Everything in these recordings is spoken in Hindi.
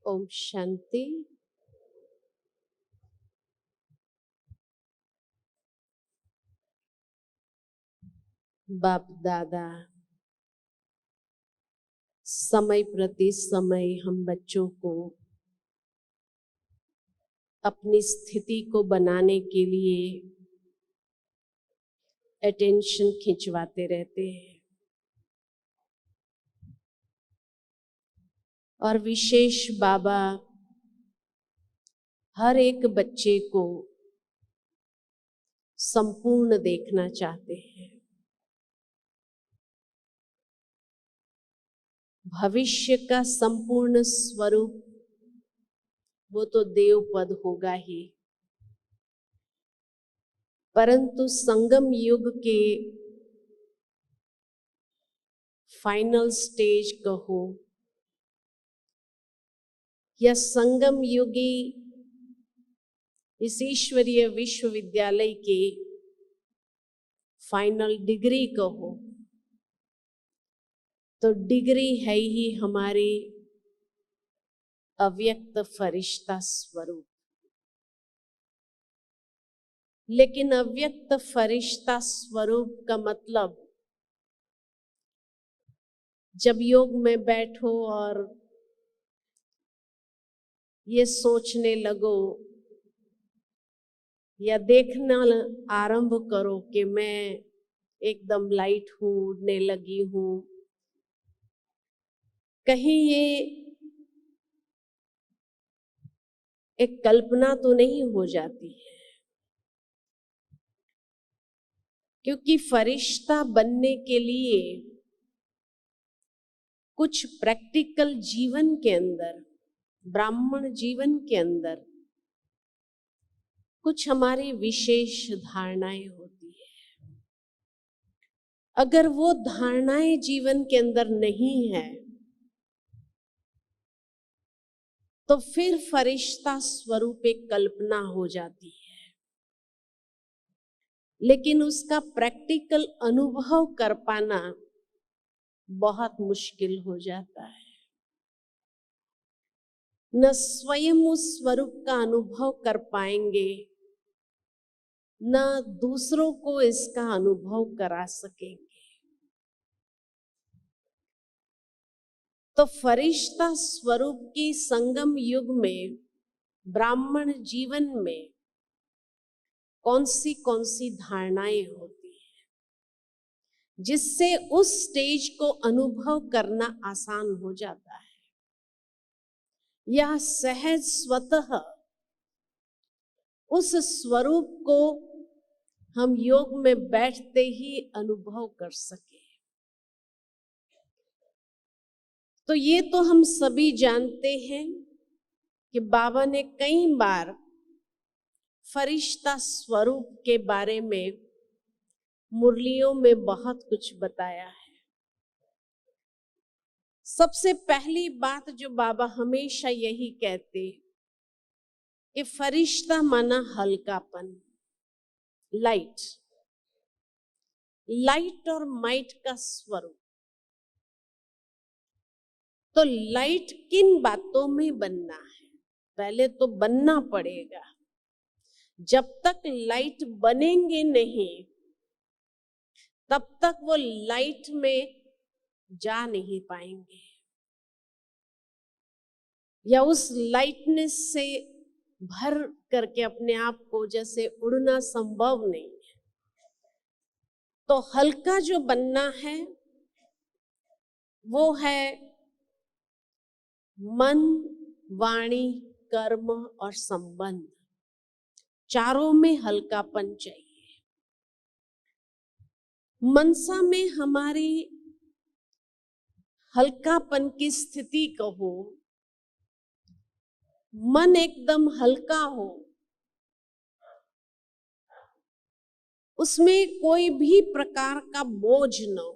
ओम शांति। बाप दादा समय प्रति समय हम बच्चों को अपनी स्थिति को बनाने के लिए अटेंशन खिंचवाते रहते हैं और विशेष बाबा हर एक बच्चे को संपूर्ण देखना चाहते हैं। भविष्य का संपूर्ण स्वरूप वो तो देव पद होगा ही, परंतु संगम युग के फाइनल स्टेज कहो या संगम युगी इस ईश्वरीय विश्वविद्यालय के फाइनल डिग्री कहो, तो डिग्री है ही हमारी अव्यक्त फरिश्ता स्वरूप। लेकिन अव्यक्त फरिश्ता स्वरूप का मतलब जब योग में बैठो और ये सोचने लगो या देखना आरंभ करो कि मैं एकदम लाइट हूँ, उड़ने लगी हूँ, कहीं ये एक कल्पना तो नहीं हो जाती है? क्योंकि फरिश्ता बनने के लिए कुछ प्रैक्टिकल जीवन के अंदर, ब्राह्मण जीवन के अंदर कुछ हमारी विशेष धारणाएं होती है। अगर वो धारणाएं जीवन के अंदर नहीं है तो फिर फरिश्ता स्वरूप एक कल्पना हो जाती है, लेकिन उसका प्रैक्टिकल अनुभव कर पाना बहुत मुश्किल हो जाता है। न स्वयं उस स्वरूप का अनुभव कर पाएंगे, न दूसरों को इसका अनुभव करा सकेंगे। तो फरिश्ता स्वरूप की संगम युग में, ब्राह्मण जीवन में कौन सी धारणाएं होती हैं जिससे उस स्टेज को अनुभव करना आसान हो जाता है, या सहज स्वतः उस स्वरूप को हम योग में बैठते ही अनुभव कर सके। तो ये तो हम सभी जानते हैं कि बाबा ने कई बार फरिश्ता स्वरूप के बारे में मुरलियों में बहुत कुछ बताया है। सबसे पहली बात जो बाबा हमेशा यही कहते कि फरिश्ता माना हल्कापन, लाइट, लाइट और माइट का स्वरूप। तो लाइट किन बातों में बनना है? पहले तो बनना पड़ेगा। जब तक लाइट बनेंगे नहीं तब तक वो लाइट में जा नहीं पाएंगे, या उस लाइटनेस से भर करके अपने आप को जैसे उड़ना संभव नहीं है। तो हल्का जो बनना है वो है मन, वाणी, कर्म और संबंध, चारों में हल्कापन चाहिए। मनसा में हमारी हल्कापन की स्थिति कहो, मन एकदम हल्का हो, उसमें कोई भी प्रकार का बोझ न हो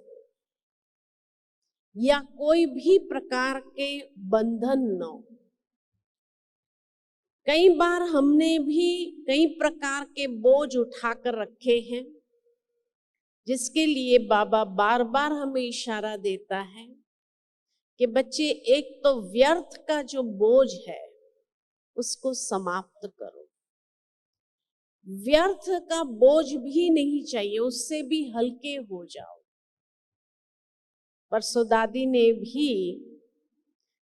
या कोई भी प्रकार के बंधन न हो। कई बार हमने भी कई प्रकार के बोझ उठाकर रखे हैं, जिसके लिए बाबा बार बार हमें इशारा देता है कि बच्चे एक तो व्यर्थ का जो बोझ है उसको समाप्त करो। व्यर्थ का बोझ भी नहीं चाहिए, उससे भी हल्के हो जाओ। परसों दादी ने भी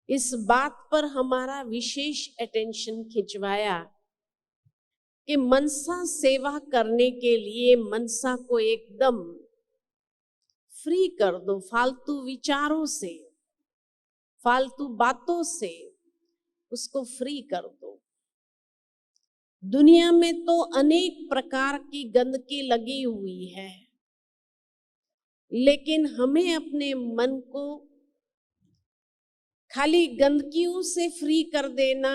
इस बात पर हमारा विशेष अटेंशन खिंचवाया कि मनसा सेवा करने के लिए मनसा को एकदम फ्री कर दो, फालतू विचारों से, फालतू बातों से उसको फ्री कर दो। दुनिया में तो अनेक प्रकार की गंदगी लगी हुई है, लेकिन हमें अपने मन को खाली गंदगियों से फ्री कर देना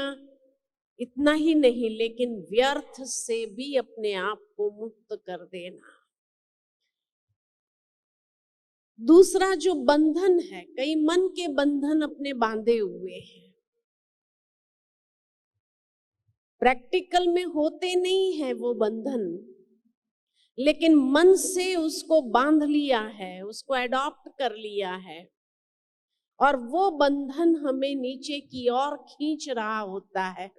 इतना ही नहीं, लेकिन व्यर्थ से भी अपने आप को मुक्त कर देना। दूसरा जो बंधन है, कई मन के बंधन अपने बांधे हुए हैं, प्रैक्टिकल में होते नहीं है वो बंधन, लेकिन मन से उसको बांध लिया है, उसको एडॉप्ट कर लिया है, और वो बंधन हमें नीचे की ओर खींच रहा होता है,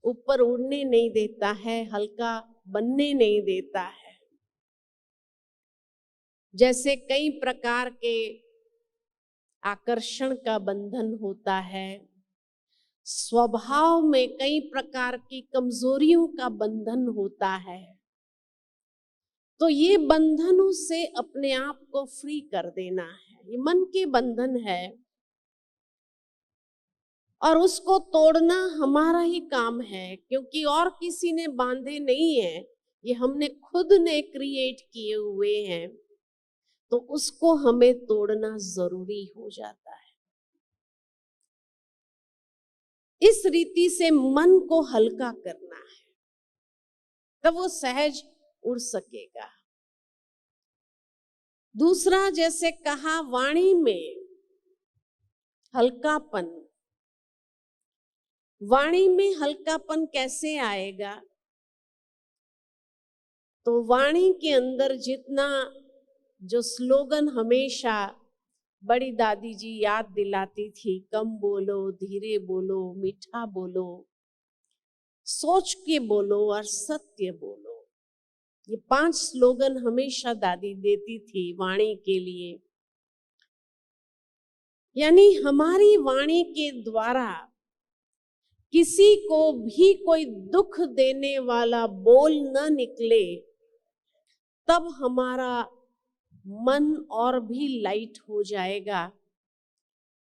ऊपर उड़ने नहीं देता है, हल्का बनने नहीं देता है। जैसे कई प्रकार के आकर्षण का बंधन होता है, स्वभाव में कई प्रकार की कमजोरियों का बंधन होता है, तो ये बंधनों से अपने आप को फ्री कर देना है। ये मन के बंधन है और उसको तोड़ना हमारा ही काम है, क्योंकि और किसी ने बांधे नहीं है, ये हमने खुद ने क्रिएट किए हुए हैं, तो उसको हमें तोड़ना जरूरी हो जाता है। इस रीति से मन को हल्का करना है, तब वो सहज उड़ सकेगा। दूसरा, जैसे कहा, वाणी में हल्कापन। वाणी में हल्कापन कैसे आएगा? तो वाणी के अंदर जितना जो स्लोगन हमेशा बड़ी दादी जी याद दिलाती थी, कम बोलो, धीरे बोलो, मीठा बोलो, सोच के बोलो और सत्य बोलो, ये 5 स्लोगन हमेशा दादी देती थी वाणी के लिए। यानी हमारी वाणी के द्वारा किसी को भी कोई दुख देने वाला बोल न निकले, तब हमारा मन और भी लाइट हो जाएगा।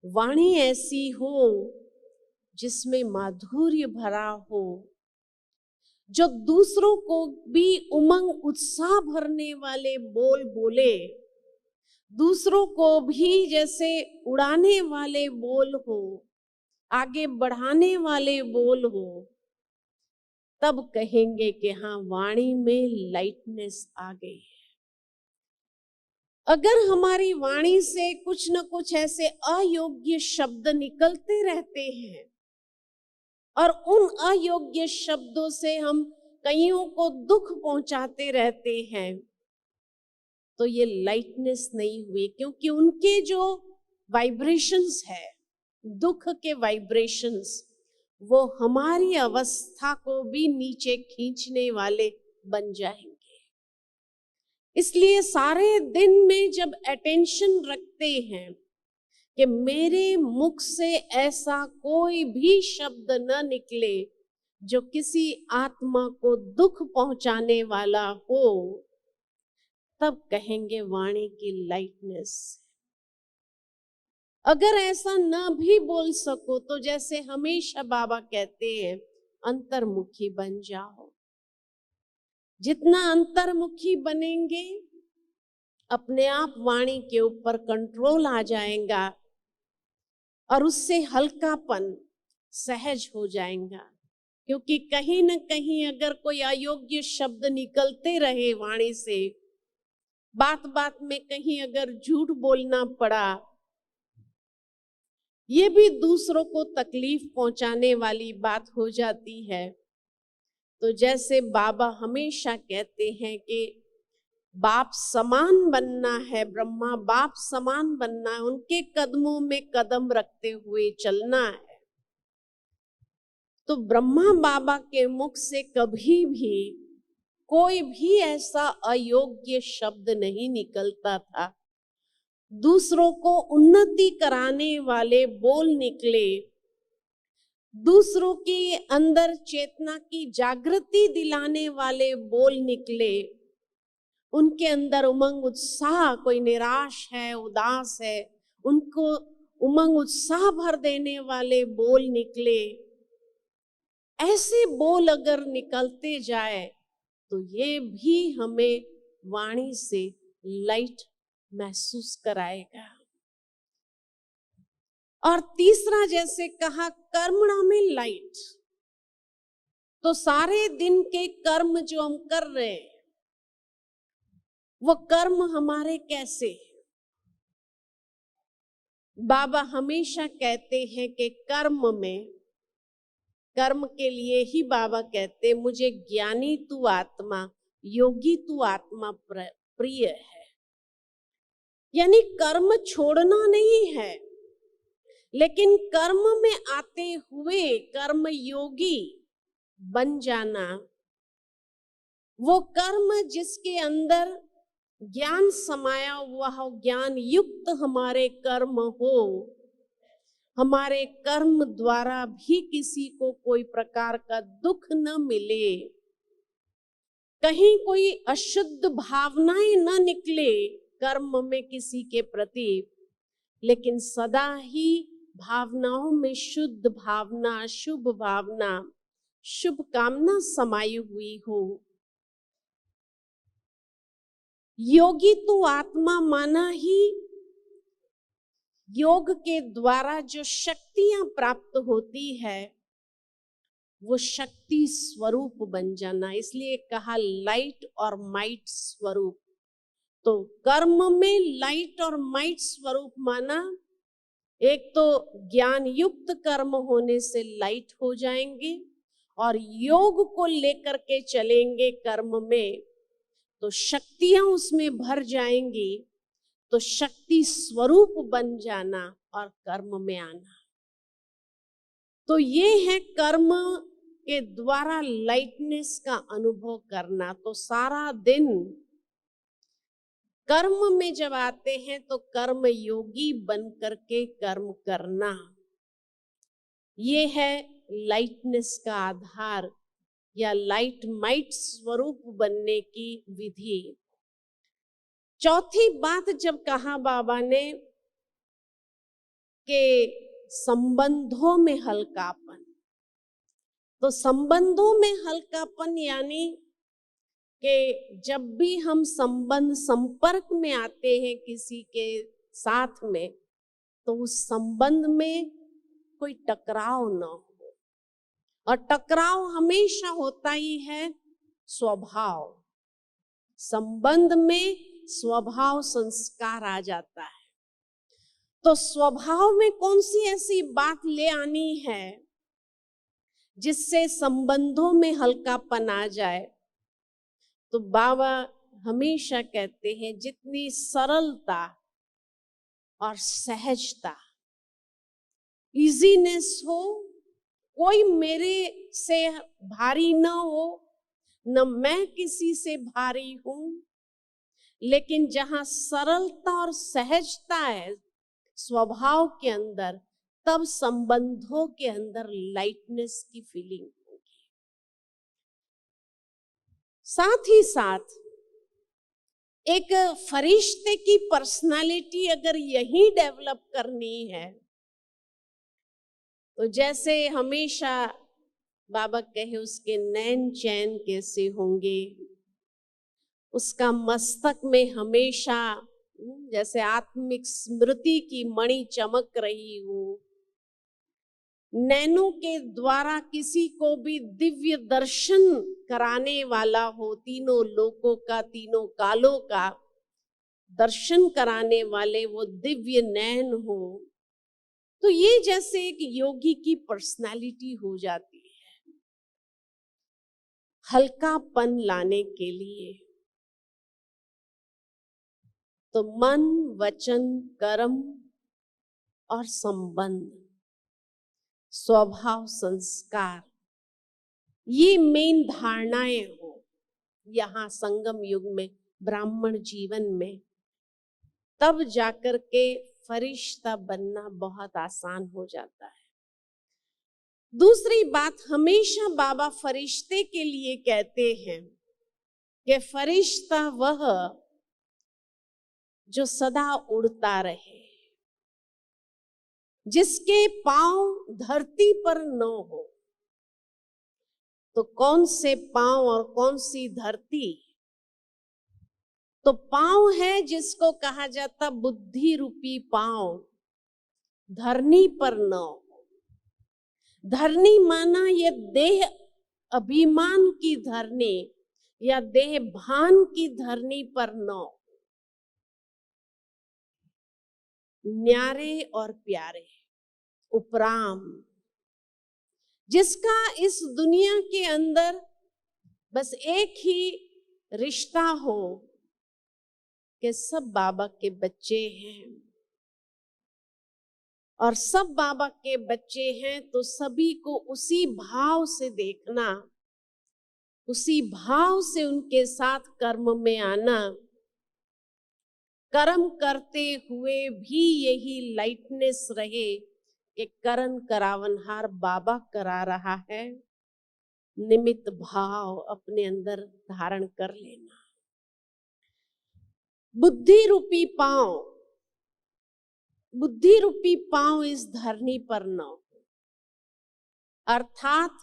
वाणी ऐसी हो जिसमें माधुर्य भरा हो, जो दूसरों को भी उमंग उत्साह भरने वाले बोल बोले, दूसरों को भी जैसे उड़ाने वाले बोल हो, आगे बढ़ाने वाले बोल हो, तब कहेंगे कि हाँ, वाणी में लाइटनेस आ गई है। अगर हमारी वाणी से कुछ न कुछ ऐसे अयोग्य शब्द निकलते रहते हैं और उन अयोग्य शब्दों से हम कईयों को दुख पहुंचाते रहते हैं, तो ये लाइटनेस नहीं हुई, क्योंकि उनके जो वाइब्रेशंस है, दुख के वाइब्रेशंस, वो हमारी अवस्था को भी नीचे खींचने वाले बन जाएंगे। इसलिए सारे दिन में जब अटेंशन रखते हैं कि मेरे मुख से ऐसा कोई भी शब्द न निकले जो किसी आत्मा को दुख पहुंचाने वाला हो, तब कहेंगे वाणी की लाइटनेस। अगर ऐसा न भी बोल सको तो जैसे हमेशा बाबा कहते हैं, अंतर्मुखी बन जाओ। जितना अंतर्मुखी बनेंगे, अपने आप वाणी के ऊपर कंट्रोल आ जाएगा और उससे हल्कापन सहज हो जाएगा। क्योंकि कहीं न कहीं अगर कोई अयोग्य शब्द निकलते रहे वाणी से, बात बात में कहीं अगर झूठ बोलना पड़ा, ये भी दूसरों को तकलीफ पहुंचाने वाली बात हो जाती है। तो जैसे बाबा हमेशा कहते हैं कि बाप समान बनना है, ब्रह्मा बाप समान बनना है, उनके कदमों में कदम रखते हुए चलना है। तो ब्रह्मा बाबा के मुख से कभी भी कोई भी ऐसा अयोग्य शब्द नहीं निकलता था। दूसरों को उन्नति कराने वाले बोल निकले, दूसरों के अंदर चेतना की जागृति दिलाने वाले बोल निकले। उनके अंदर उमंग उत्साह, कोई निराश है, उदास है, उनको उमंग उत्साह भर देने वाले बोल निकले। ऐसे बोल अगर निकलते जाए तो ये भी हमें वाणी से लाइट महसूस कराएगा। और तीसरा, जैसे कहा कर्मणा में लाइट, तो सारे दिन के कर्म जो हम कर रहे हैं वो कर्म हमारे कैसे? बाबा हमेशा कहते हैं कि कर्म के लिए ही बाबा कहते, मुझे ज्ञानी तू आत्मा, योगी तू आत्मा प्रिय है। यानी कर्म छोड़ना नहीं है, लेकिन कर्म में आते हुए कर्म योगी बन जाना। वो कर्म जिसके अंदर ज्ञान समाया हुआ हो, ज्ञान युक्त हमारे कर्म हो, हमारे कर्म द्वारा भी किसी को कोई प्रकार का दुख न मिले, कहीं कोई अशुद्ध भावनाएं न निकले कर्म में किसी के प्रति, लेकिन सदा ही भावनाओं में शुद्ध भावना, शुभ भावना, शुभ कामना समाई हुई हो। योगी तो आत्मा माना ही योग के द्वारा जो शक्तियां प्राप्त होती है वो शक्ति स्वरूप बन जाना, इसलिए कहा लाइट और माइट स्वरूप। तो कर्म में लाइट और माइट स्वरूप माना, एक तो ज्ञान युक्त कर्म होने से लाइट हो जाएंगे और योग को लेकर के चलेंगे कर्म में तो शक्तियां उसमें भर जाएंगी, तो शक्ति स्वरूप बन जाना और कर्म में आना। तो ये है कर्म के द्वारा लाइटनेस का अनुभव करना। तो सारा दिन कर्म में जब आते हैं तो कर्म योगी बन करके कर्म करना, ये है लाइटनेस का आधार या लाइट माइट स्वरूप बनने की विधि। चौथी बात जब कहा बाबा ने कि संबंधों में हल्कापन, तो संबंधों में हल्कापन यानी कि जब भी हम संपर्क में आते हैं किसी के साथ में, तो उस संबंध में कोई टकराव न हो। और टकराव हमेशा होता ही है स्वभाव, संबंध में स्वभाव संस्कार आ जाता है। तो स्वभाव में कौन सी ऐसी बात ले आनी है जिससे संबंधों में हल्कापन आ जाए? तो बाबा हमेशा कहते हैं जितनी सरलता और सहजता, इजीनेस हो, कोई मेरे से भारी न हो, न मैं किसी से भारी हूं, लेकिन जहां सरलता और सहजता है स्वभाव के अंदर, तब संबंधों के अंदर लाइटनेस की फीलिंग होगी। साथ ही साथ एक फरिश्ते की पर्सनालिटी अगर यही डेवलप करनी है, तो जैसे हमेशा बाबा कहे उसके नैन चैन कैसे होंगे, उसका मस्तक में हमेशा जैसे आत्मिक स्मृति की मणि चमक रही हो, नैनों के द्वारा किसी को भी दिव्य दर्शन कराने वाला हो, तीनों लोकों का, तीनों कालों का दर्शन कराने वाले वो दिव्य नैन हो, तो ये जैसे एक योगी की पर्सनालिटी हो जाती है हल्कापन लाने के लिए। तो मन, वचन, कर्म और संबंध, स्वभाव, संस्कार, ये मेन धारणाएं हो यहाँ संगम युग में, ब्राह्मण जीवन में, तब जाकर के फरिश्ता बनना बहुत आसान हो जाता है। दूसरी बात, हमेशा बाबा फरिश्ते के लिए कहते हैं कि फरिश्ता वह जो सदा उड़ता रहे, जिसके पांव धरती पर न हो। तो कौन से पांव और कौन सी धरती? तो पांव है जिसको कहा जाता बुद्धि रूपी पांव, धरनी पर न हो। धरनी माना ये देह अभिमान की धरनी या देह भान की धरनी पर न हो। न्यारे और प्यारे, उपराम, जिसका इस दुनिया के अंदर बस एक ही रिश्ता हो कि सब बाबा के बच्चे हैं, और सब बाबा के बच्चे हैं तो सभी को उसी भाव से देखना, उसी भाव से उनके साथ कर्म में आना, कर्म करते हुए भी यही लाइटनेस रहे कि करण करावनहार बाबा करा रहा है, निमित्त भाव अपने अंदर धारण कर लेना। बुद्धि रूपी पांव, बुद्धि रूपी पांव इस धरनी पर न हो। अर्थात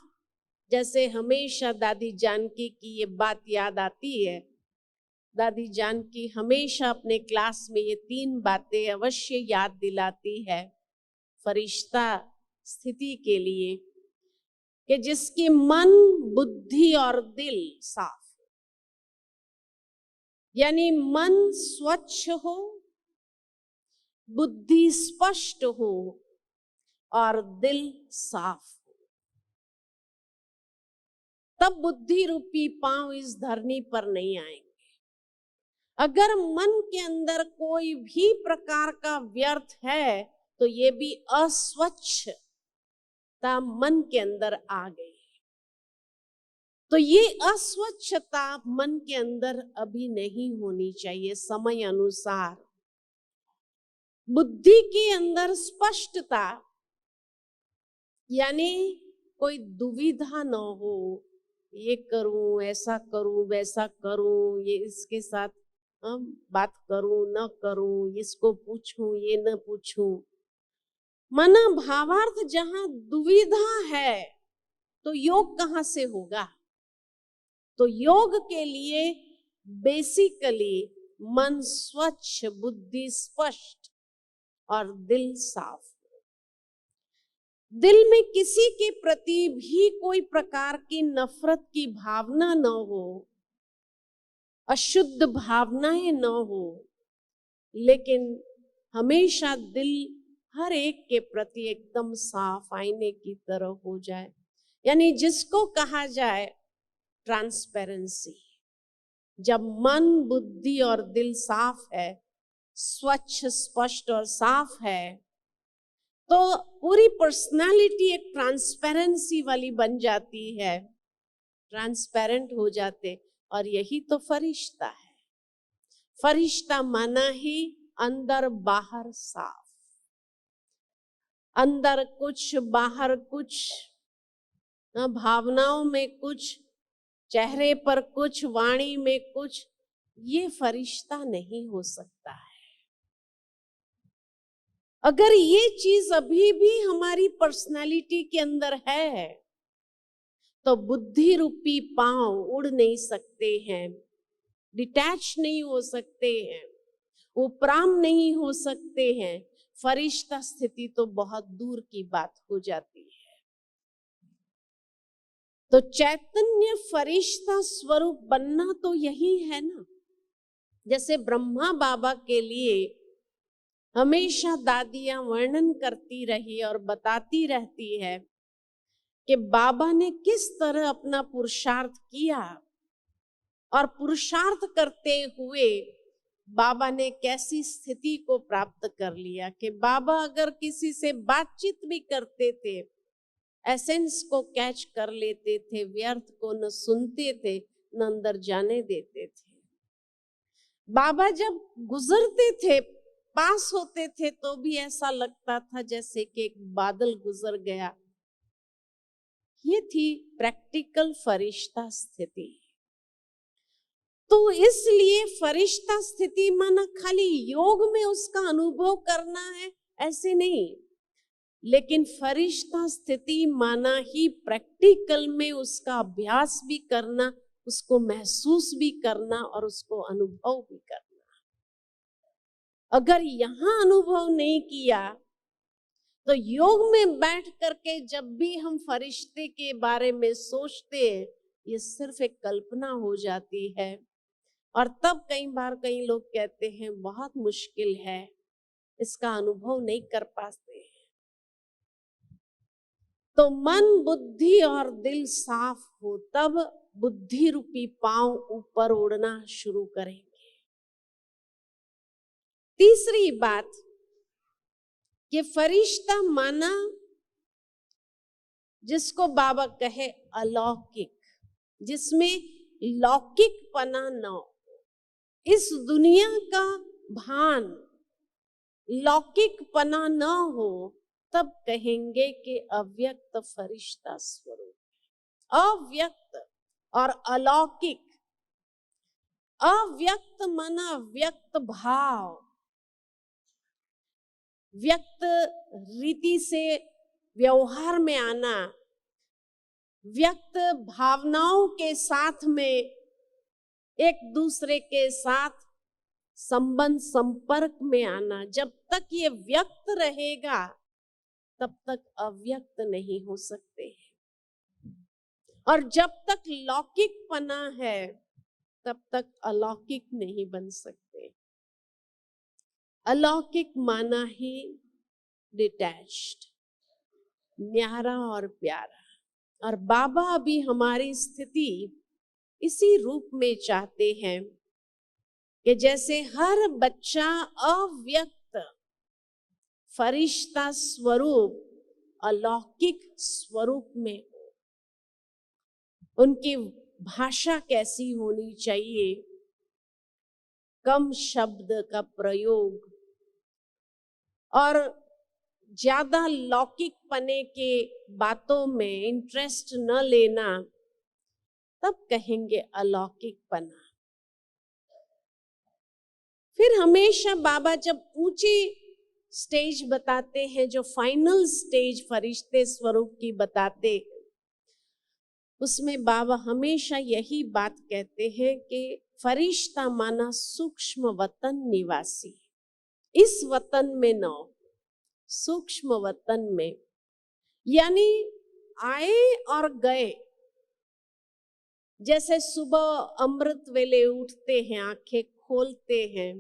जैसे हमेशा दादी जानकी की ये बात याद आती है, दादी जानकी हमेशा अपने क्लास में ये 3 बातें अवश्य याद दिलाती है फरिश्ता स्थिति के लिए, कि जिसकी मन, बुद्धि और दिल साफ, यानी मन स्वच्छ हो, बुद्धि स्पष्ट हो और दिल साफ हो, तब बुद्धि रूपी पांव इस धरनी पर नहीं आएंगे। अगर मन के अंदर कोई भी प्रकार का व्यर्थ है तो ये भी अस्वच्छता मन के अंदर आ गई। तो ये अस्वच्छता मन के अंदर अभी नहीं होनी चाहिए। समय अनुसार बुद्धि के अंदर स्पष्टता, यानी कोई दुविधा न हो, ये करूं, ऐसा करूं, वैसा करूं, ये इसके साथ बात करूं, न करूं, इसको पूछूं, ये न पूछूं। माना भावार्थ जहां दुविधा है तो योग कहां से होगा? तो योग के लिए बेसिकली मन स्वच्छ, बुद्धि स्पष्ट और दिल साफ। दिल में किसी के प्रति भी कोई प्रकार की नफरत की भावना न हो, अशुद्ध भावनाएं न हो, लेकिन हमेशा दिल हर एक के प्रति एकदम साफ आईने की तरह हो जाए, यानी जिसको कहा जाए ट्रांसपेरेंसी। जब मन, बुद्धि और दिल साफ है, स्वच्छ, स्पष्ट और साफ है, तो पूरी पर्सनालिटी एक ट्रांसपेरेंसी वाली बन जाती है, ट्रांसपेरेंट हो जाते। और यही तो फरिश्ता है। फरिश्ता माना ही अंदर बाहर साफ, अंदर कुछ बाहर कुछ, भावनाओं में कुछ, चेहरे पर कुछ, वाणी में कुछ, ये फरिश्ता नहीं हो सकता है। अगर ये चीज अभी भी हमारी पर्सनालिटी के अंदर है तो बुद्धि रूपी पांव उड़ नहीं सकते हैं, डिटैच नहीं हो सकते हैं, उपराम नहीं हो सकते हैं। फरिश्ता स्थिति तो बहुत दूर की बात हो जाती है। तो चैतन्य फरिश्ता स्वरूप बनना तो यही है ना। जैसे ब्रह्मा बाबा के लिए हमेशा दादियां वर्णन करती रही और बताती रहती है कि बाबा ने किस तरह अपना पुरुषार्थ किया, और पुरुषार्थ करते हुए बाबा ने कैसी स्थिति को प्राप्त कर लिया कि बाबा अगर किसी से बातचीत भी करते थे, एसेंस को कैच कर लेते थे, व्यर्थ को न सुनते थे न अंदर जाने देते थे। बाबा जब गुजरते थे, पास होते थे, तो भी ऐसा लगता था जैसे कि एक बादल गुजर गया। ये थी प्रैक्टिकल फरिश्ता स्थिति। तो इसलिए फरिश्ता स्थिति माना खाली योग में उसका अनुभव करना है, ऐसे नहीं, लेकिन फरिश्ता स्थिति माना ही प्रैक्टिकल में उसका अभ्यास भी करना, उसको महसूस भी करना और उसको अनुभव भी करना। अगर यहाँ अनुभव नहीं किया तो योग में बैठ करके जब भी हम फरिश्ते के बारे में सोचते हैं, ये सिर्फ एक कल्पना हो जाती है। और तब कई बार कई लोग कहते हैं बहुत मुश्किल है, इसका अनुभव नहीं कर पाते हैं। तो मन, बुद्धि और दिल साफ हो तब बुद्धि रूपी पांव ऊपर उड़ना शुरू करेंगे। तीसरी बात कि फरिश्ता माना जिसको बाबा कहे अलौकिक, जिसमें लौकिकपना न हो, इस दुनिया का भान लौकिकपना न हो, तब कहेंगे कि अव्यक्त फरिश्ता स्वरूप। अव्यक्त और अलौकिक, अव्यक्त माना व्यक्त भाव, व्यक्त रीति से व्यवहार में आना, व्यक्त भावनाओं के साथ में एक दूसरे के साथ संबंध संपर्क में आना। जब तक ये व्यक्त रहेगा तब तक अव्यक्त नहीं हो सकते हैं, और जब तक लौकिकपना है तब तक अलौकिक नहीं बन सकते। अलौकिक माना ही डिटैच्ड, न्यारा और प्यारा। और बाबा अभी हमारी स्थिति इसी रूप में चाहते हैं कि जैसे हर बच्चा अव्यक्त फरिश्ता स्वरूप अलौकिक स्वरूप में हो। उनकी भाषा कैसी होनी चाहिए, कम शब्द का प्रयोग और ज्यादा लौकिक पने के बातों में इंटरेस्ट न लेना, तब कहेंगे अलौकिकपना। फिर हमेशा बाबा जब ऊंची स्टेज बताते हैं, जो फाइनल स्टेज फरिश्ते स्वरूप की बताते हैं, उसमें बाबा हमेशा यही बात कहते हैं कि फरिश्ता माना सूक्ष्म वतन निवासी। इस वतन में न, सूक्ष्म वतन में, यानी आए और गए। जैसे सुबह अमृत वेले उठते हैं, आंखें खोलते हैं,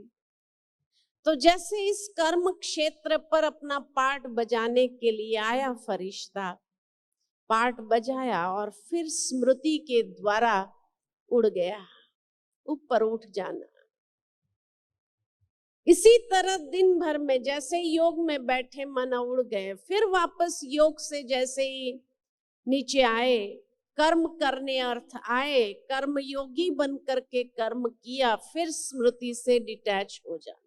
तो जैसे इस कर्म क्षेत्र पर अपना पार्ट बजाने के लिए आया फरिश्ता, पार्ट बजाया और फिर स्मृति के द्वारा उड़ गया, ऊपर उठ जाना। इसी तरह दिन भर में जैसे योग में बैठे मन उड़ गए, फिर वापस योग से जैसे ही नीचे आए, कर्म करने अर्थ आए, कर्म योगी बन करके कर्म किया, फिर स्मृति से डिटैच हो जाना।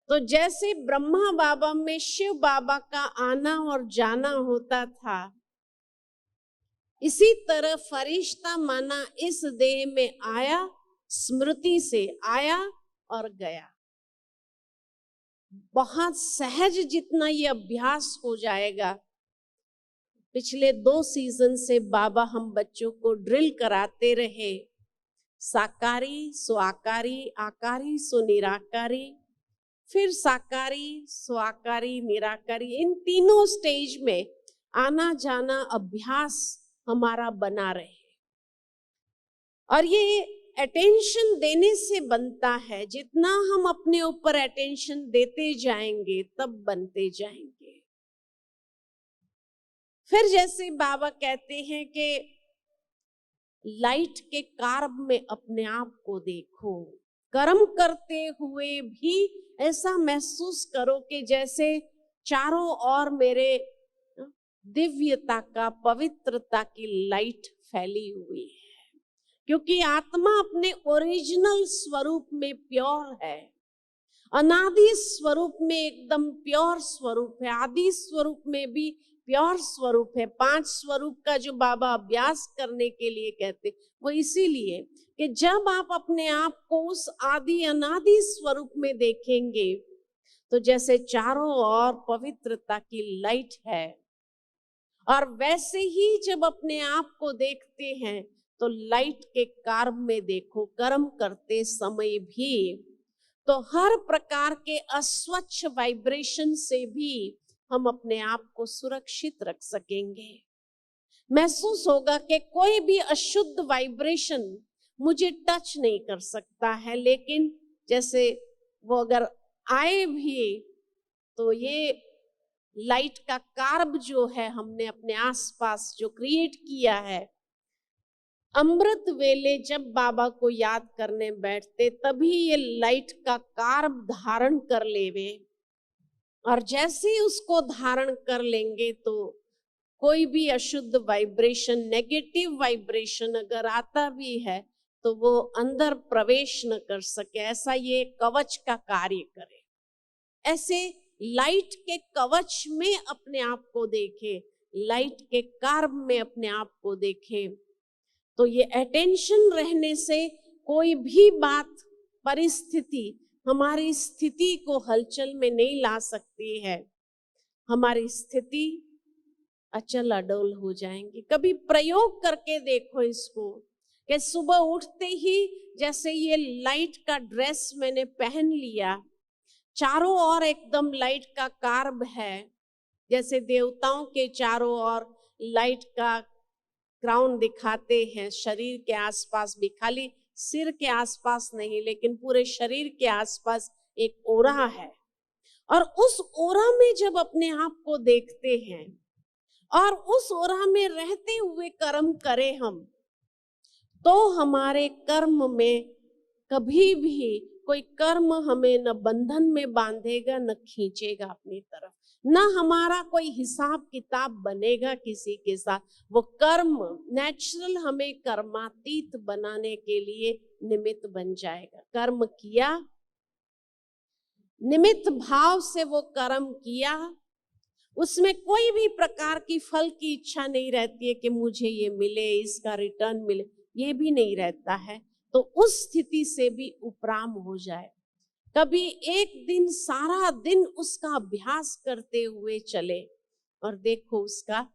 तो जैसे ब्रह्मा बाबा में शिव बाबा का आना और जाना होता था, इसी तरह फरिश्ता माना इस देह में आया, स्मृति से आया और गया। बहुत सहज जितना ये अभ्यास हो जाएगा। पिछले 2 सीजन से बाबा हम बच्चों को ड्रिल कराते रहे, साकारी सो आकारी, आकारी सो निराकारी, फिर साकारी सो आकारी, निराकारी। इन तीनों स्टेज में आना जाना अभ्यास हमारा बना रहे। और ये अटेंशन देने से बनता है। जितना हम अपने ऊपर अटेंशन देते जाएंगे तब बनते जाएंगे। फिर जैसे बाबा कहते हैं कि लाइट के कार्ब में अपने आप को देखो, कर्म करते हुए भी ऐसा महसूस करो कि जैसे चारों ओर मेरे दिव्यता का, पवित्रता की लाइट फैली हुई है, क्योंकि आत्मा अपने ओरिजिनल स्वरूप में प्योर है, अनादि स्वरूप में एकदम प्योर स्वरूप है, आदि स्वरूप में भी प्योर स्वरूप है। 5 स्वरूप का जो बाबा अभ्यास करने के लिए कहते, वो इसीलिए कि जब आप अपने आप को उस आदि अनादि स्वरूप में देखेंगे तो जैसे चारों ओर पवित्रता की लाइट है, और वैसे ही जब अपने आप को देखते हैं तो लाइट के कर्म में देखो, कर्म करते समय भी तो हर प्रकार के अस्वच्छ वाइब्रेशन से भी हम अपने आप को सुरक्षित रख सकेंगे। महसूस होगा कि कोई भी अशुद्ध वाइब्रेशन मुझे टच नहीं कर सकता है, लेकिन जैसे वो अगर आए भी तो ये लाइट का कार्ब जो है हमने अपने आसपास जो क्रिएट किया है, अमृत वेले जब बाबा को याद करने बैठते तभी ये लाइट का कार्ब धारण कर लेवे, और जैसे ही उसको धारण कर लेंगे तो कोई भी अशुद्ध वाइब्रेशन, नेगेटिव वाइब्रेशन अगर आता भी है तो वो अंदर प्रवेश न कर सके, ऐसा ये कवच का कार्य करे। ऐसे लाइट के कवच में अपने आप को देखे, लाइट के कार्ब में अपने आप को देखे, तो ये अटेंशन रहने से कोई भी बात, परिस्थिति हमारी स्थिति को हलचल में नहीं ला सकती है। हमारी स्थिति अचल अडोल हो जाएंगी। कभी प्रयोग करके देखो इसको कि सुबह उठते ही जैसे ये लाइट का ड्रेस मैंने पहन लिया, चारों ओर एकदम लाइट का कार्ब है, जैसे देवताओं के चारों ओर लाइट का क्राउन दिखाते हैं, शरीर के आसपास भी, खाली सिर के आसपास नहीं लेकिन पूरे शरीर के आसपास एक ओरा है। और उस ओरा में जब अपने आप को देखते हैं और उस ओरा में रहते हुए कर्म करें हम, तो हमारे कर्म में कभी भी कोई कर्म हमें न बंधन में बांधेगा न खींचेगा अपनी तरफ, न हमारा कोई हिसाब किताब बनेगा किसी के साथ। वो कर्म नेचुरल हमें कर्मातीत बनाने के लिए निमित्त बन जाएगा। कर्म किया, निमित्त भाव से वो कर्म किया, उसमें कोई भी प्रकार की फल की इच्छा नहीं रहती है कि मुझे ये मिले, इसका रिटर्न मिले, ये भी नहीं रहता है। तो उस स्थिति से भी उपराम हो जाए। कभी एक दिन सारा दिन उसका अभ्यास करते हुए चले और देखो उसका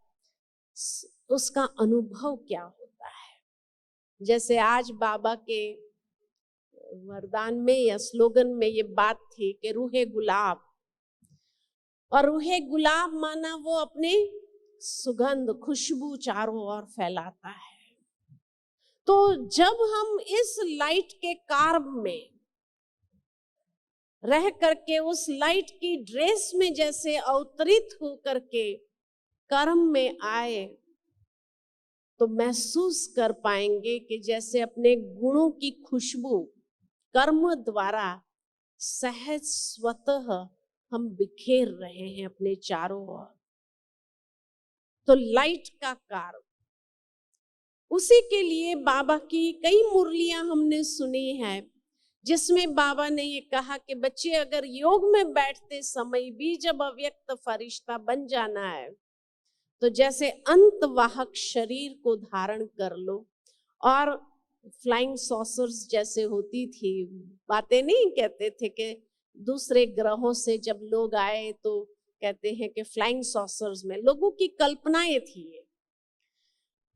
अनुभव क्या होता है। जैसे आज बाबा के वरदान में या स्लोगन में ये बात थी कि रूहे गुलाब, और रूहे गुलाब माना वो अपने सुगंध, खुशबू चारों ओर फैलाता है। तो जब हम इस लाइट के कार्ब में रह करके, उस लाइट की ड्रेस में जैसे अवतरित हो करके कर्म में आए, तो महसूस कर पाएंगे कि जैसे अपने गुणों की खुशबू कर्म द्वारा सहज स्वतः हम बिखेर रहे हैं अपने चारों ओर। तो लाइट का कार्य, उसी के लिए बाबा की कई मुरलियां हमने सुनी है जिसमें बाबा ने ये कहा कि बच्चे अगर योग में बैठते समय भी जब अव्यक्त फरिश्ता बन जाना है तो जैसे अंतवाहक शरीर को धारण कर लो। और फ्लाइंग सॉसर्स जैसे होती थी, बातें नहीं कहते थे कि दूसरे ग्रहों से जब लोग आए तो कहते हैं कि फ्लाइंग सॉसर्स में लोगों की कल्पनाएं थी।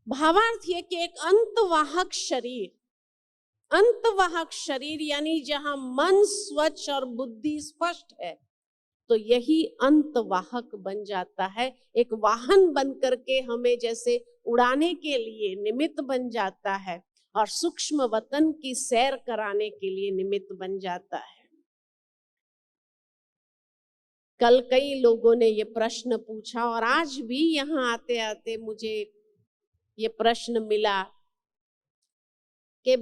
भावार्थ है कि एक अंतवाहक शरीर, अंतवाहक शरीर यानी जहां मन स्वच्छ और बुद्धि स्पष्ट है, तो यही अंतवाहक बन जाता है। एक वाहन बन करके हमें जैसे उड़ाने के लिए निमित्त बन जाता है और सूक्ष्म वतन की सैर कराने के लिए निमित्त बन जाता है। कल कई लोगों ने ये प्रश्न पूछा और आज भी यहाँ आते आते मुझे ये प्रश्न मिला कि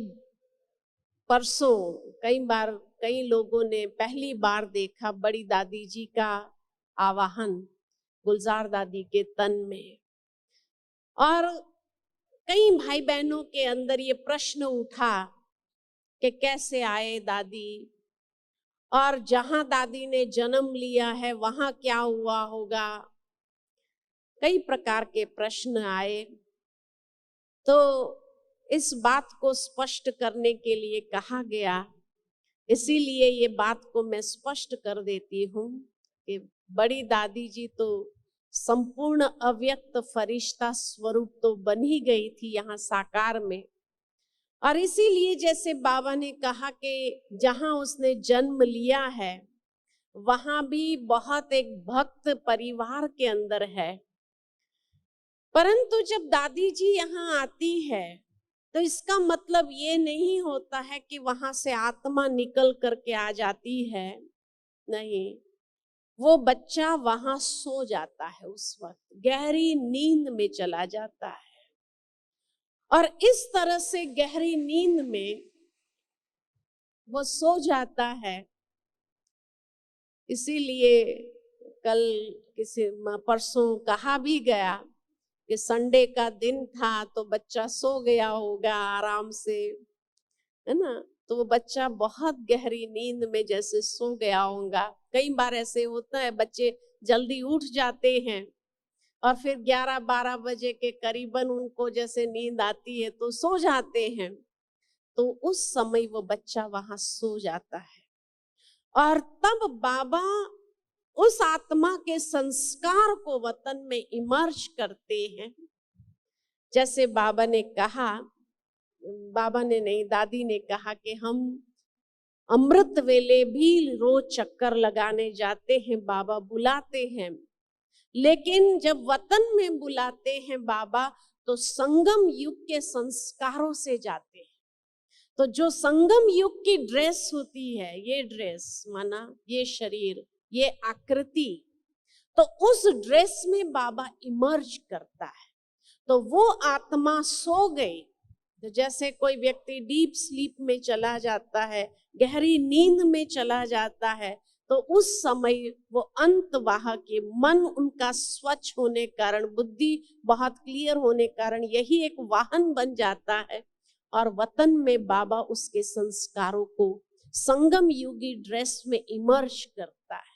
परसों कई लोगों ने पहली बार देखा बड़ी दादी जी का आवाहन गुलजार दादी के तन में, और कई भाई बहनों के अंदर ये प्रश्न उठा कि कैसे आए दादी, और जहां दादी ने जन्म लिया है वहां क्या हुआ होगा। कई प्रकार के प्रश्न आए। तो इस बात को स्पष्ट करने के लिए कहा गया, इसीलिए ये बात को मैं स्पष्ट कर देती हूँ कि बड़ी दादी जी तो संपूर्ण अव्यक्त फरिश्ता स्वरूप तो बन ही गई थी यहाँ साकार में। और इसीलिए जैसे बाबा ने कहा कि जहाँ उसने जन्म लिया है वहां भी बहुत एक भक्त परिवार के अंदर है, परंतु जब दादी जी यहाँ आती है तो इसका मतलब ये नहीं होता है कि वहां से आत्मा निकल करके आ जाती है। नहीं, वो बच्चा वहां सो जाता है, उस वक्त गहरी नींद में चला जाता है, और इस तरह से गहरी नींद में वो सो जाता है। इसीलिए कल परसों कहा भी गया कि संडे का दिन था तो बच्चा सो गया होगा आराम से, है ना। तो वो बच्चा बहुत गहरी नींद में जैसे सो गया होगा। कई बार ऐसे होता है, बच्चे जल्दी उठ जाते हैं और फिर 11-12 बजे के करीबन उनको जैसे नींद आती है तो सो जाते हैं। तो उस समय वो बच्चा वहां सो जाता है, और तब बाबा उस आत्मा के संस्कार को वतन में इमर्ज करते हैं। जैसे बाबा ने कहा, बाबा ने नहीं, दादी ने कहा कि हम अमृत वेले भी रोज चक्कर लगाने जाते हैं, बाबा बुलाते हैं, लेकिन जब वतन में बुलाते हैं बाबा तो संगम युग के संस्कारों से जाते हैं। तो जो संगम युग की ड्रेस होती है, ये ड्रेस माना ये शरीर, ये आकृति, तो उस ड्रेस में बाबा इमर्ज करता है। तो वो आत्मा सो गई, तो जैसे कोई व्यक्ति डीप स्लीप में चला जाता है, गहरी नींद में चला जाता है, तो उस समय वो अंतवाह के मन उनका स्वच्छ होने कारण, बुद्धि बहुत क्लियर होने कारण यही एक वाहन बन जाता है, और वतन में बाबा उसके संस्कारों को संगम युगी ड्रेस में इमर्ज करता है।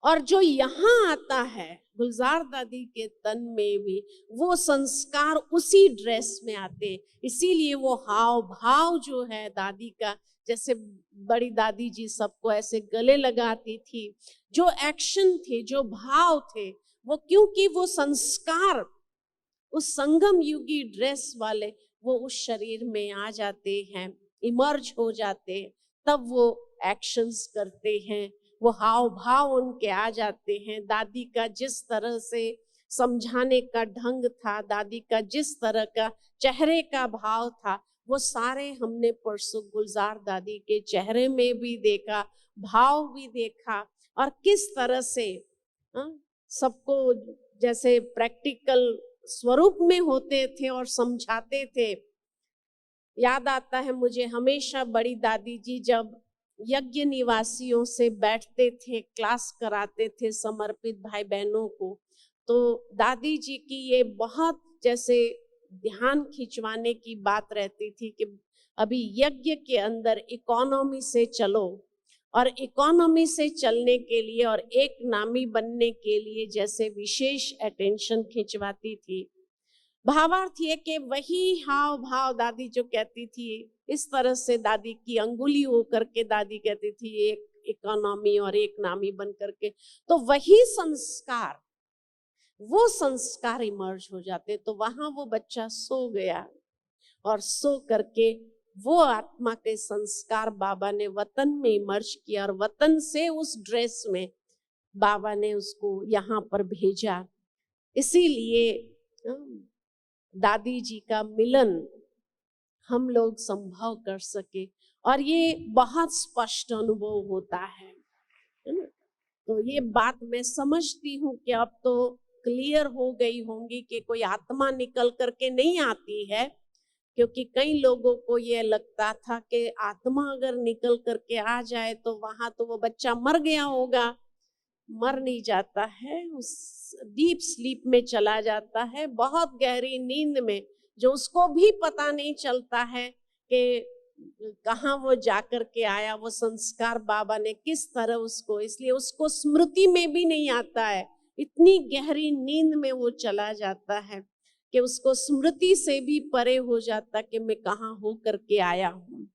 और जो यहाँ आता है गुलजार दादी के तन में भी वो संस्कार उसी ड्रेस में आते, इसीलिए वो हाव भाव जो है दादी का, जैसे बड़ी दादी जी सबको ऐसे गले लगाती थी, जो एक्शन थे, जो भाव थे, वो क्योंकि वो संस्कार उस संगम युगी ड्रेस वाले वो उस शरीर में आ जाते हैं, इमर्ज हो जाते, तब वो एक्शंस करते हैं, वो हाव भाव उनके आ जाते हैं। दादी का जिस तरह से समझाने का ढंग था, दादी का जिस तरह का चेहरे का भाव था, वो सारे हमने परसों गुलजार दादी के चेहरे में भी देखा, भाव भी देखा, और किस तरह से सबको जैसे प्रैक्टिकल स्वरूप में होते थे और समझाते थे। याद आता है मुझे हमेशा बड़ी दादी जी जब यज्ञ निवासियों से बैठते थे, क्लास कराते थे समर्पित भाई बहनों को, तो दादी जी की ये बहुत जैसे ध्यान खिंचवाने की बात रहती थी कि अभी यज्ञ के अंदर इकोनॉमी से चलो, और इकोनॉमी से चलने के लिए और एक नामी बनने के लिए जैसे विशेष अटेंशन खिंचवाती थी। भावार्थ ये कि वही हाव भाव दादी जो कहती थी, इस तरह से दादी की अंगुली होकर के दादी कहती थी एक इकोनॉमी और एक नामी बन करके, तो वही संस्कार, वो संस्कार इमर्ज हो जाते। तो वहां वो बच्चा सो गया, और सो करके वो आत्मा के संस्कार बाबा ने वतन में इमर्ज किया, और वतन से उस ड्रेस में बाबा ने उसको यहाँ पर भेजा। इसीलिए दादी जी का मिलन हम लोग संभव कर सके, और ये बहुत स्पष्ट अनुभव होता है ना। तो ये बात मैं समझती हूँ कि अब तो क्लियर हो गई होंगी कि कोई आत्मा निकल करके नहीं आती है, क्योंकि कई लोगों को ये लगता था कि आत्मा अगर निकल करके आ जाए तो वहां तो वो बच्चा मर गया होगा। मर नहीं जाता है, उस डीप स्लीप में चला जाता है, बहुत गहरी नींद में, जो उसको भी पता नहीं चलता है कि कहाँ वो जाकर के आया, वो संस्कार बाबा ने किस तरह उसको, इसलिए उसको स्मृति में भी नहीं आता है। इतनी गहरी नींद में वो चला जाता है कि उसको स्मृति से भी परे हो जाता कि मैं कहाँ हो करके आया हूँ।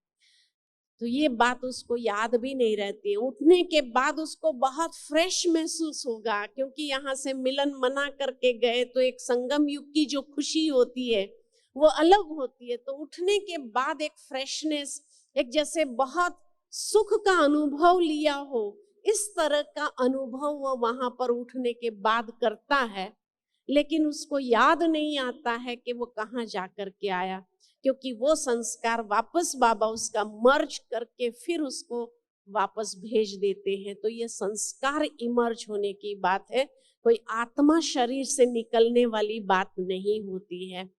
तो ये बात उसको याद भी नहीं रहती। उठने के बाद उसको बहुत फ्रेश महसूस होगा, क्योंकि यहाँ से मिलन मना करके गए तो एक संगम युग की जो खुशी होती है वो अलग होती है। तो उठने के बाद एक फ्रेशनेस, एक जैसे बहुत सुख का अनुभव लिया हो, इस तरह का अनुभव वो वहां पर उठने के बाद करता है। लेकिन उसको याद नहीं आता है कि वो कहाँ जाकर के आया, क्योंकि वो संस्कार वापस बाबा उसका मर्ज करके फिर उसको वापस भेज देते हैं। तो ये संस्कार इमर्ज होने की बात है, कोई आत्मा शरीर से निकलने वाली बात नहीं होती है।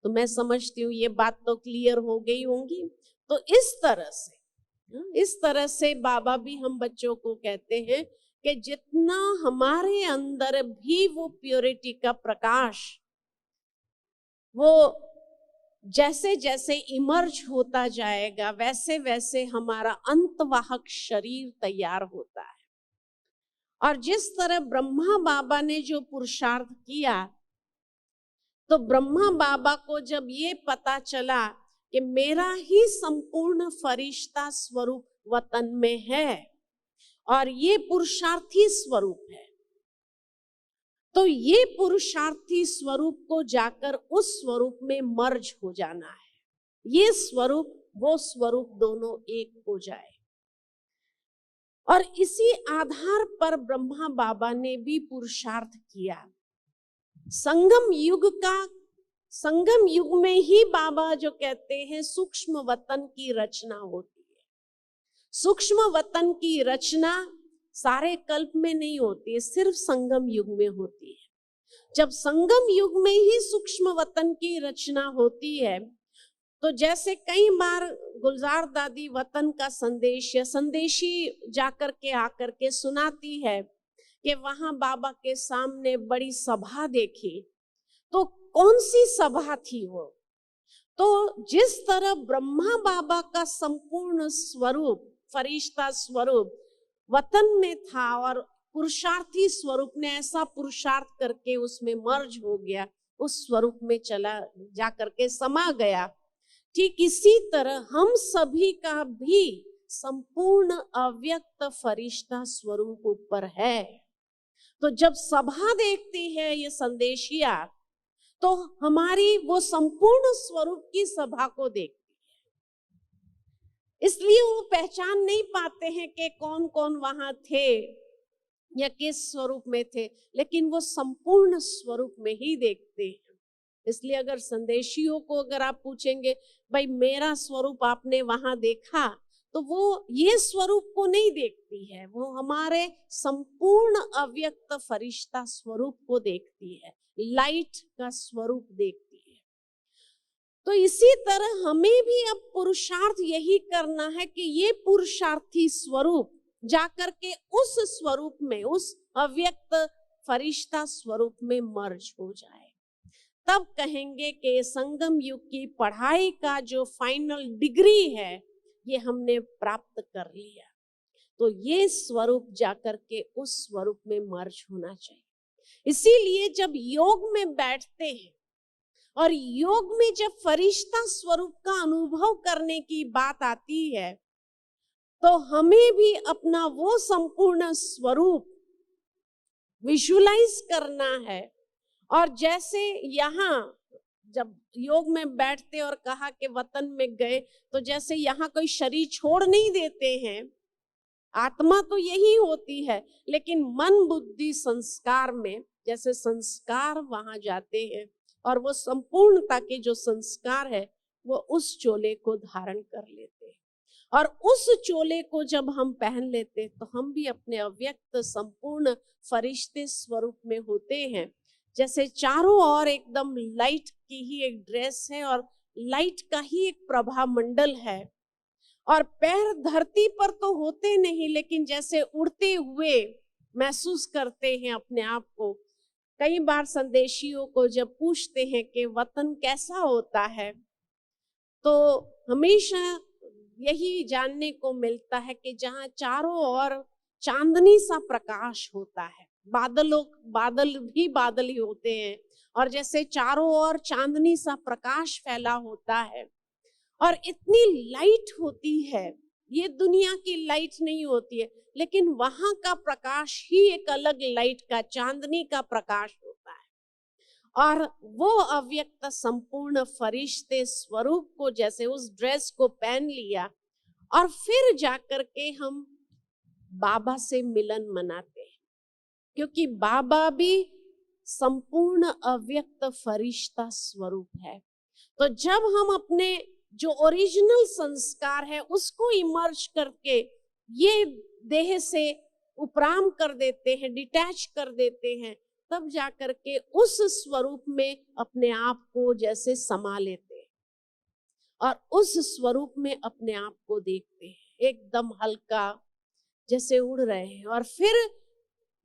तो मैं समझती हूँ ये बात तो क्लियर हो गई होंगी। तो इस तरह से बाबा भी हम बच्चों को कहते हैं कि जितना हमारे अंदर भी वो प्योरिटी का प्रकाश, वो जैसे जैसे इमर्ज होता जाएगा वैसे वैसे हमारा अंतवाहक शरीर तैयार होता है। और जिस तरह ब्रह्मा बाबा ने जो पुरुषार्थ किया, तो ब्रह्मा बाबा को जब ये पता चला कि मेरा ही संपूर्ण फरिश्ता स्वरूप वतन में है और ये पुरुषार्थी स्वरूप है, तो ये पुरुषार्थी स्वरूप को जाकर उस स्वरूप में मर्ज हो जाना है। ये स्वरूप वो स्वरूप दोनों एक हो जाए। और इसी आधार पर ब्रह्मा बाबा ने भी पुरुषार्थ किया। संगम युग में ही बाबा जो कहते हैं सूक्ष्म वतन की रचना होती है। सूक्ष्म वतन की रचना सारे कल्प में नहीं होती है, सिर्फ संगम युग में होती है। जब संगम युग में ही सूक्ष्म वतन की रचना होती है, तो जैसे कई बार गुलजार दादी वतन का संदेश या संदेशी जाकर के आकर के सुनाती है कि वहां बाबा के सामने बड़ी सभा देखी। तो कौन सी सभा थी वो? तो जिस तरह ब्रह्मा बाबा का संपूर्ण स्वरूप, फरिश्ता स्वरूप वतन में था और पुरुषार्थी स्वरूप ने ऐसा पुरुषार्थ करके उसमें मर्ज हो गया, उस स्वरूप में चला जा करके समा गया, ठीक इसी तरह हम सभी का भी संपूर्ण अव्यक्त फरिश्ता स्वरूप ऊपर है। तो जब सभा देखती है ये संदेशिया, तो हमारी वो संपूर्ण स्वरूप की सभा को देखती है। इसलिए वो पहचान नहीं पाते हैं कि कौन कौन वहां थे या किस स्वरूप में थे, लेकिन वो संपूर्ण स्वरूप में ही देखते हैं। इसलिए अगर संदेशियों को अगर आप पूछेंगे भाई मेरा स्वरूप आपने वहां देखा, तो वो ये स्वरूप को नहीं देखती है, वो हमारे संपूर्ण अव्यक्त फरिश्ता स्वरूप को देखती है, लाइट का स्वरूप देखती है। तो इसी तरह हमें भी अब पुरुषार्थ यही करना है कि ये पुरुषार्थी स्वरूप जाकर के उस स्वरूप में, उस अव्यक्त फरिश्ता स्वरूप में मर्ज हो जाए। तब कहेंगे कि संगम युग की पढ़ाई का जो फाइनल डिग्री है ये हमने प्राप्त कर लिया। तो ये स्वरूप जाकर के उस स्वरूप में मर्ज होना चाहिए। इसीलिए जब योग में बैठते हैं और योग में जब फरिश्ता स्वरूप का अनुभव करने की बात आती है, तो हमें भी अपना वो संपूर्ण स्वरूप विजुलाइज करना है। और जैसे यहाँ जब योग में बैठते और कहा कि वतन में गए, तो जैसे यहाँ कोई शरीर छोड़ नहीं देते हैं, आत्मा तो यही होती है, लेकिन मन बुद्धि संस्कार में जैसे संस्कार वहां जाते हैं और वो संपूर्णता के जो संस्कार है वो उस चोले को धारण कर लेते हैं। और उस चोले को जब हम पहन लेते तो हम भी अपने अव्यक्त संपूर्ण फरिश्ते स्वरूप में होते हैं। जैसे चारों ओर एकदम लाइट की ही एक ड्रेस है और लाइट का ही एक प्रभा मंडल है। और पैर धरती पर तो होते नहीं, लेकिन जैसे उड़ते हुए महसूस करते हैं अपने आप को। कई बार संदेशियों को जब पूछते हैं कि वतन कैसा होता है, तो हमेशा यही जानने को मिलता है कि जहाँ चारों ओर चांदनी सा प्रकाश होता है, बादल भी बादल ही होते हैं, और जैसे चारों ओर चांदनी सा प्रकाश फैला होता है और इतनी लाइट होती है, ये दुनिया की लाइट नहीं होती है, लेकिन वहां का प्रकाश ही एक अलग लाइट का, चांदनी का प्रकाश होता है। और वो अव्यक्त संपूर्ण फरिश्ते स्वरूप को जैसे उस ड्रेस को पहन लिया, और फिर जाकर के हम बाबा से मिलन मनाते हैं, क्योंकि बाबा भी संपूर्ण अव्यक्त फरिश्ता स्वरूप है। तो जब हम अपने जो ओरिजिनल संस्कार है उसको इमर्ज करके ये देह से उपराम कर देते हैं, डिटैच कर देते हैं, तब जाकर के उस स्वरूप में अपने आप को जैसे समा लेते हैं और उस स्वरूप में अपने आप को देखते हैं, एकदम हल्का जैसे उड़ रहे हैं। और फिर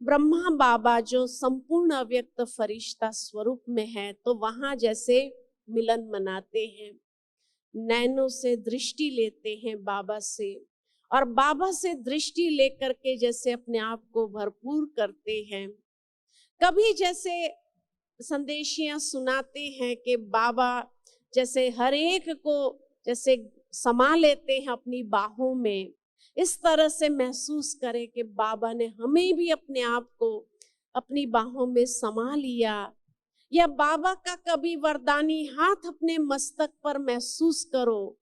ब्रह्मा बाबा जो संपूर्ण अव्यक्त फरिश्ता स्वरूप में है, तो वहां जैसे मिलन मनाते हैं, नैनों से दृष्टि लेते हैं बाबा से, और बाबा से दृष्टि लेकर के जैसे अपने आप को भरपूर करते हैं। कभी जैसे संदेशियां सुनाते हैं कि बाबा जैसे हर एक को जैसे समा लेते हैं अपनी बाहों में, इस तरह से महसूस करें कि बाबा ने हमें भी अपने आप को अपनी बाहों में समा लिया। या बाबा का कभी वरदानी हाथ अपने मस्तक पर महसूस करो,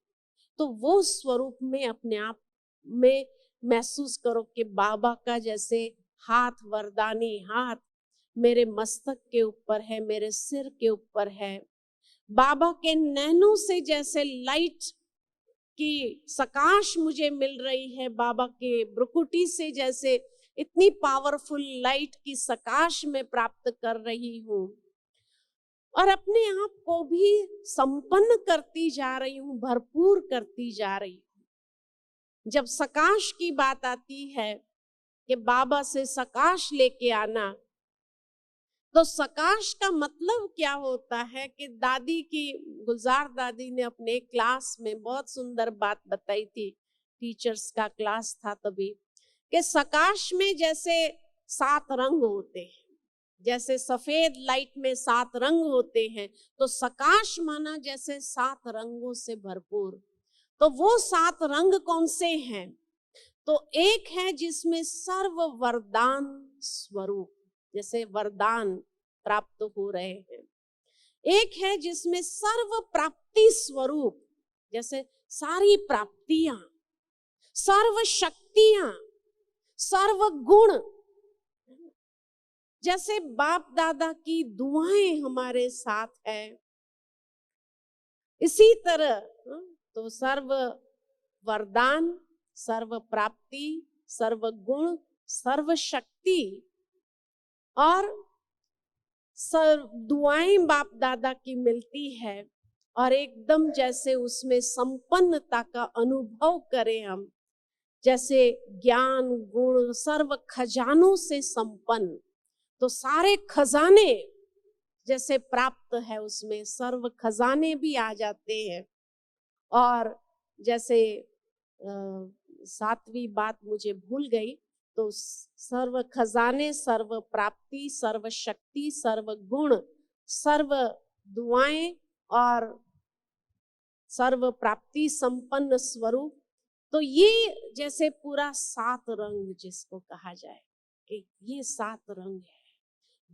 तो वो स्वरूप में अपने आप में महसूस करो कि बाबा का जैसे हाथ, वरदानी हाथ मेरे मस्तक के ऊपर है, मेरे सिर के ऊपर है। बाबा के नैनों से जैसे लाइट की सकाश मुझे मिल रही है, बाबा के ब्रुकुटी से जैसे इतनी पावरफुल लाइट की सकाश मैं प्राप्त कर रही हूँ, और अपने आप को भी संपन्न करती जा रही हूँ, भरपूर करती जा रही हूँ। जब सकाश की बात आती है कि बाबा से सकाश लेके आना, तो सकाश का मतलब क्या होता है कि दादी की, गुलजार दादी ने अपने क्लास में बहुत सुंदर बात बताई थी, टीचर्स का क्लास था तभी, कि सकाश में जैसे 7 रंग होते हैं, जैसे सफेद लाइट में 7 रंग होते हैं, तो सकाश माना जैसे 7 रंगों से भरपूर। तो वो 7 रंग कौन से हैं? तो एक है जिसमें सर्व वरदान स्वरूप, जैसे वरदान प्राप्त हो रहे हैं। एक है जिसमें सर्व प्राप्ति स्वरूप, जैसे सारी प्राप्तियां, सर्व शक्तियां, सर्व गुण, जैसे बाप दादा की दुआएं हमारे साथ है, इसी तरह तो सर्व वरदान, सर्व प्राप्ति, सर्व गुण, सर्व शक्ति और सर्व दुआएं बाप दादा की मिलती है, और एकदम जैसे उसमें संपन्नता का अनुभव करें हम, जैसे ज्ञान गुण सर्व खजानों से संपन्न। तो सारे खजाने जैसे प्राप्त है, उसमें सर्व खजाने भी आ जाते हैं। और जैसे 7वीं बात मुझे भूल गई, तो सर्व खजाने, सर्व प्राप्ति, सर्व शक्ति, सर्व गुण, सर्व दुआएं और सर्व प्राप्ति संपन्न स्वरूप। तो ये जैसे पूरा 7 रंग जिसको कहा जाए कि ये 7 रंग है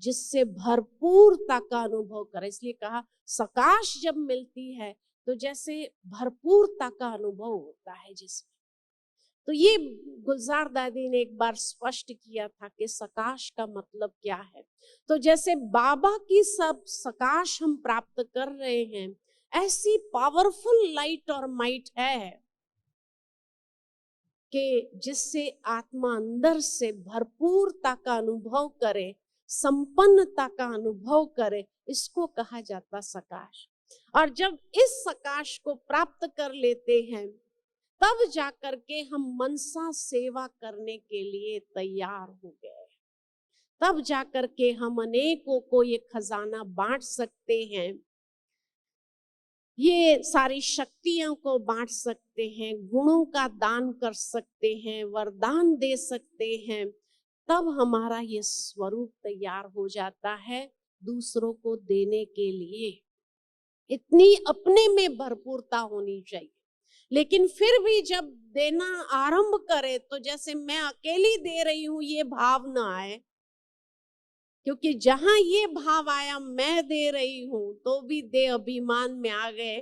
जिससे भरपूरता का अनुभव करे। इसलिए कहा सकाश जब मिलती है तो जैसे भरपूरता का अनुभव होता है जिसमें। तो ये गुलजार दादी ने एक बार स्पष्ट किया था कि सकाश का मतलब क्या है। तो जैसे बाबा की सब सकाश हम प्राप्त कर रहे हैं, ऐसी पावरफुल लाइट और माइट है कि जिससे आत्मा अंदर से भरपूरता का अनुभव करे, संपन्नता का अनुभव करे, इसको कहा जाता सकाश। और जब इस सकाश को प्राप्त कर लेते हैं, तब जाकर के हम मनसा सेवा करने के लिए तैयार हो गए। तब जाकर के हम अनेकों को ये खजाना बांट सकते हैं, ये सारी शक्तियों को बांट सकते हैं, गुणों का दान कर सकते हैं, वरदान दे सकते हैं। तब हमारा ये स्वरूप तैयार हो जाता है दूसरों को देने के लिए। इतनी अपने में भरपूरता होनी चाहिए। लेकिन फिर भी जब देना आरंभ करे तो जैसे मैं अकेली दे रही हूं ये भाव ना आए, क्योंकि जहां ये भाव आया मैं दे रही हूं तो भी दे अभिमान में आ गए,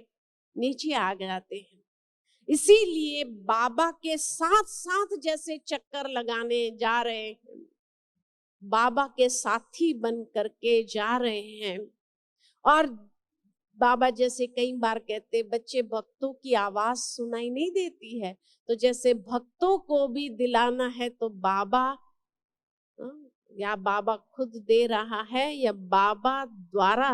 नीचे आ जाते हैं। इसीलिए बाबा के साथ साथ जैसे चक्कर लगाने जा रहे हैं, बाबा के साथी बन करके जा रहे हैं। और बाबा जैसे कई बार कहते, बच्चे भक्तों की आवाज सुनाई नहीं देती है, तो जैसे भक्तों को भी दिलाना है तो बाबा, या बाबा खुद दे रहा है या बाबा द्वारा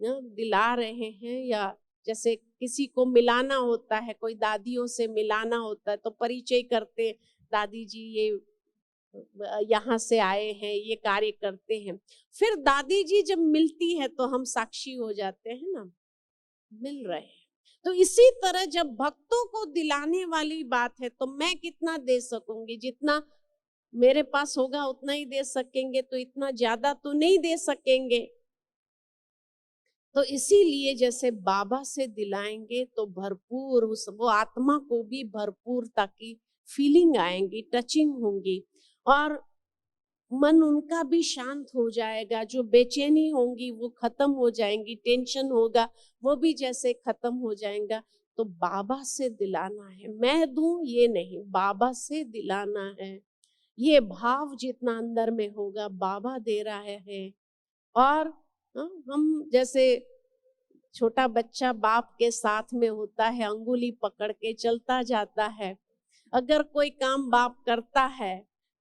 दिला रहे हैं। या जैसे किसी को मिलाना होता है, कोई दादियों से मिलाना होता है तो परिचय करते, दादी जी ये यहाँ से आए हैं, ये कार्य करते हैं। फिर दादी जी जब मिलती है तो हम साक्षी हो जाते हैं ना, मिल रहे हैं। तो इसी तरह जब भक्तों को दिलाने वाली बात है तो मैं कितना दे सकूंगी, जितना मेरे पास होगा उतना ही दे सकेंगे, तो इतना ज्यादा तो नहीं दे सकेंगे। तो इसीलिए जैसे बाबा से दिलाएंगे तो भरपूर वो आत्मा को भी भरपूरता की फीलिंग आएंगी, टचिंग होंगी, और मन उनका भी शांत हो जाएगा। जो बेचैनी होंगी वो खत्म हो जाएंगी, टेंशन होगा वो भी जैसे खत्म हो जाएगा। तो बाबा से दिलाना है, मैं दूं ये नहीं, बाबा से दिलाना है। ये भाव जितना अंदर में होगा बाबा दे रहा है। और हम जैसे छोटा बच्चा बाप के साथ में होता है, अंगुली पकड़ के चलता जाता है। अगर कोई काम बाप करता है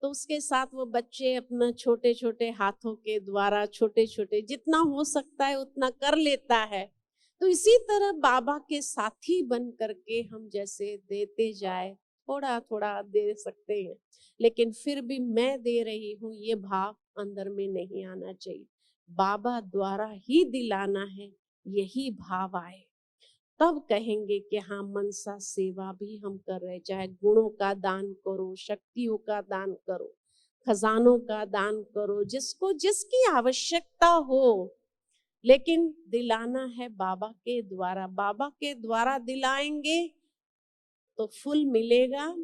तो उसके साथ वो बच्चे अपना छोटे छोटे हाथों के द्वारा छोटे छोटे जितना हो सकता है उतना कर लेता है। तो इसी तरह बाबा के साथी बन करके हम जैसे देते जाए, थोड़ा थोड़ा दे सकते हैं, लेकिन फिर भी मैं दे रही हूँ ये भाव अंदर में नहीं आना चाहिए। बाबा द्वारा ही दिलाना है, यही भाव आए, तब कहेंगे कि हाँ मनसा सेवा भी हम कर रहे। चाहे गुणों का दान करो, शक्तियों का दान करो, खजानों का दान करो, जिसको जिसकी आवश्यकता हो, लेकिन दिलाना है बाबा के द्वारा। बाबा के द्वारा दिलाएंगे तो फुल मिलेगा।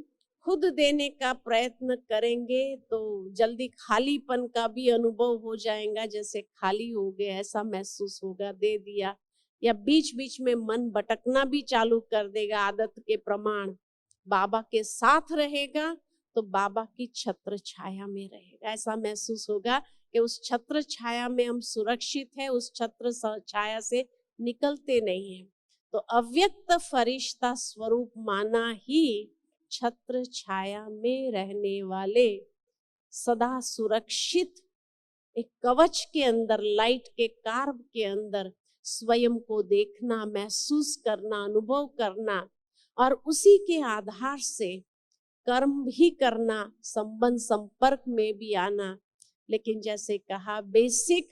खुद देने का प्रयत्न करेंगे तो जल्दी खालीपन का भी अनुभव हो जाएगा, जैसे खाली हो गए ऐसा महसूस होगा, दे दिया। या बीच बीच में मन भटकना भी चालू कर देगा आदत के प्रमाण। बाबा के साथ रहेगा तो बाबा की छत्र छाया में रहेगा, ऐसा महसूस होगा कि उस छत्र छाया में हम सुरक्षित है, उस छत्र छाया से निकलते नहीं हैं। तो अव्यक्त फरिश्ता स्वरूप माना ही छत्र छाया में रहने वाले, सदा सुरक्षित एक कवच के अंदर, लाइट के कार्ब के अंदर स्वयं को देखना, महसूस करना, अनुभव करना, और उसी के आधार से कर्म भी करना, संबंध संपर्क में भी आना। लेकिन जैसे कहा बेसिक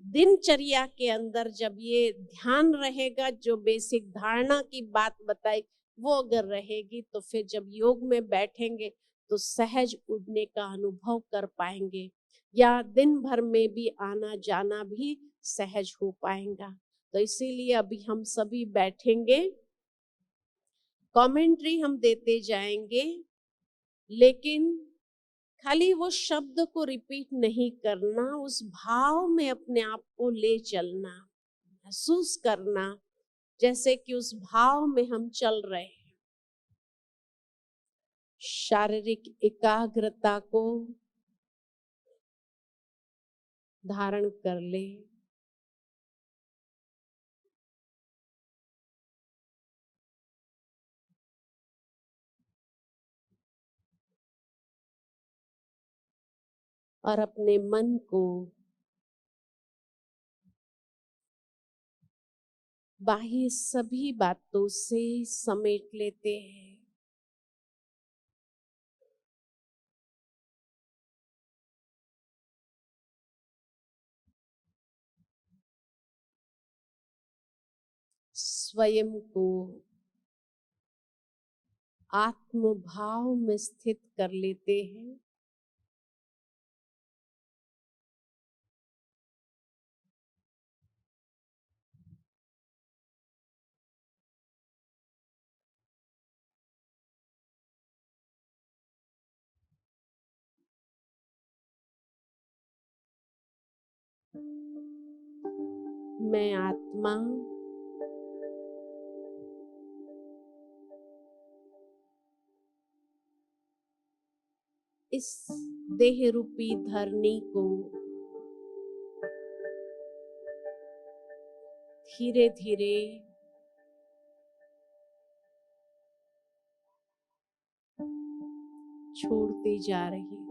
दिनचर्या के अंदर जब ये ध्यान रहेगा, जो बेसिक धारणा की बात बताई वो अगर रहेगी, तो फिर जब योग में बैठेंगे तो सहज उड़ने का अनुभव कर पाएंगे, या दिन भर में भी आना जाना भी सहज हो पाएगा। तो इसीलिए अभी हम सभी बैठेंगे, कमेंट्री हम देते जाएंगे, लेकिन खाली वो शब्द को रिपीट नहीं करना, उस भाव में अपने आप को ले चलना, महसूस करना जैसे कि उस भाव में हम चल रहे हैं। शारीरिक एकाग्रता को धारण कर ले। और अपने मन को बाह्य सभी बातों से समेट लेते हैं। स्वयं को आत्म भाव में स्थित कर लेते हैं। मैं आत्मा इस देह रूपी धरनी को धीरे धीरे छोड़ती जा रही हूँ।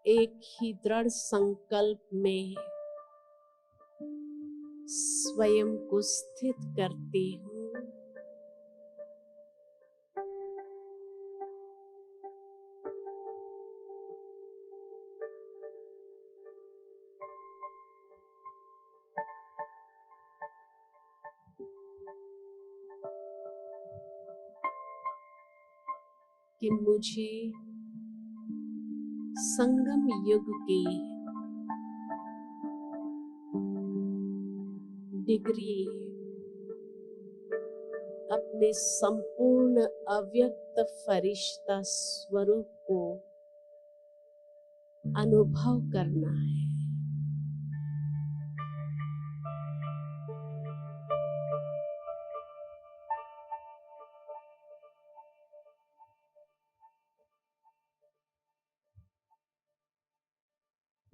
एक ही दृढ़ संकल्प में स्वयं को स्थित करती हूँ। कि मुझे संगम युग की डिग्री अपने संपूर्ण अव्यक्त फरिश्ता स्वरूप को अनुभव करना है।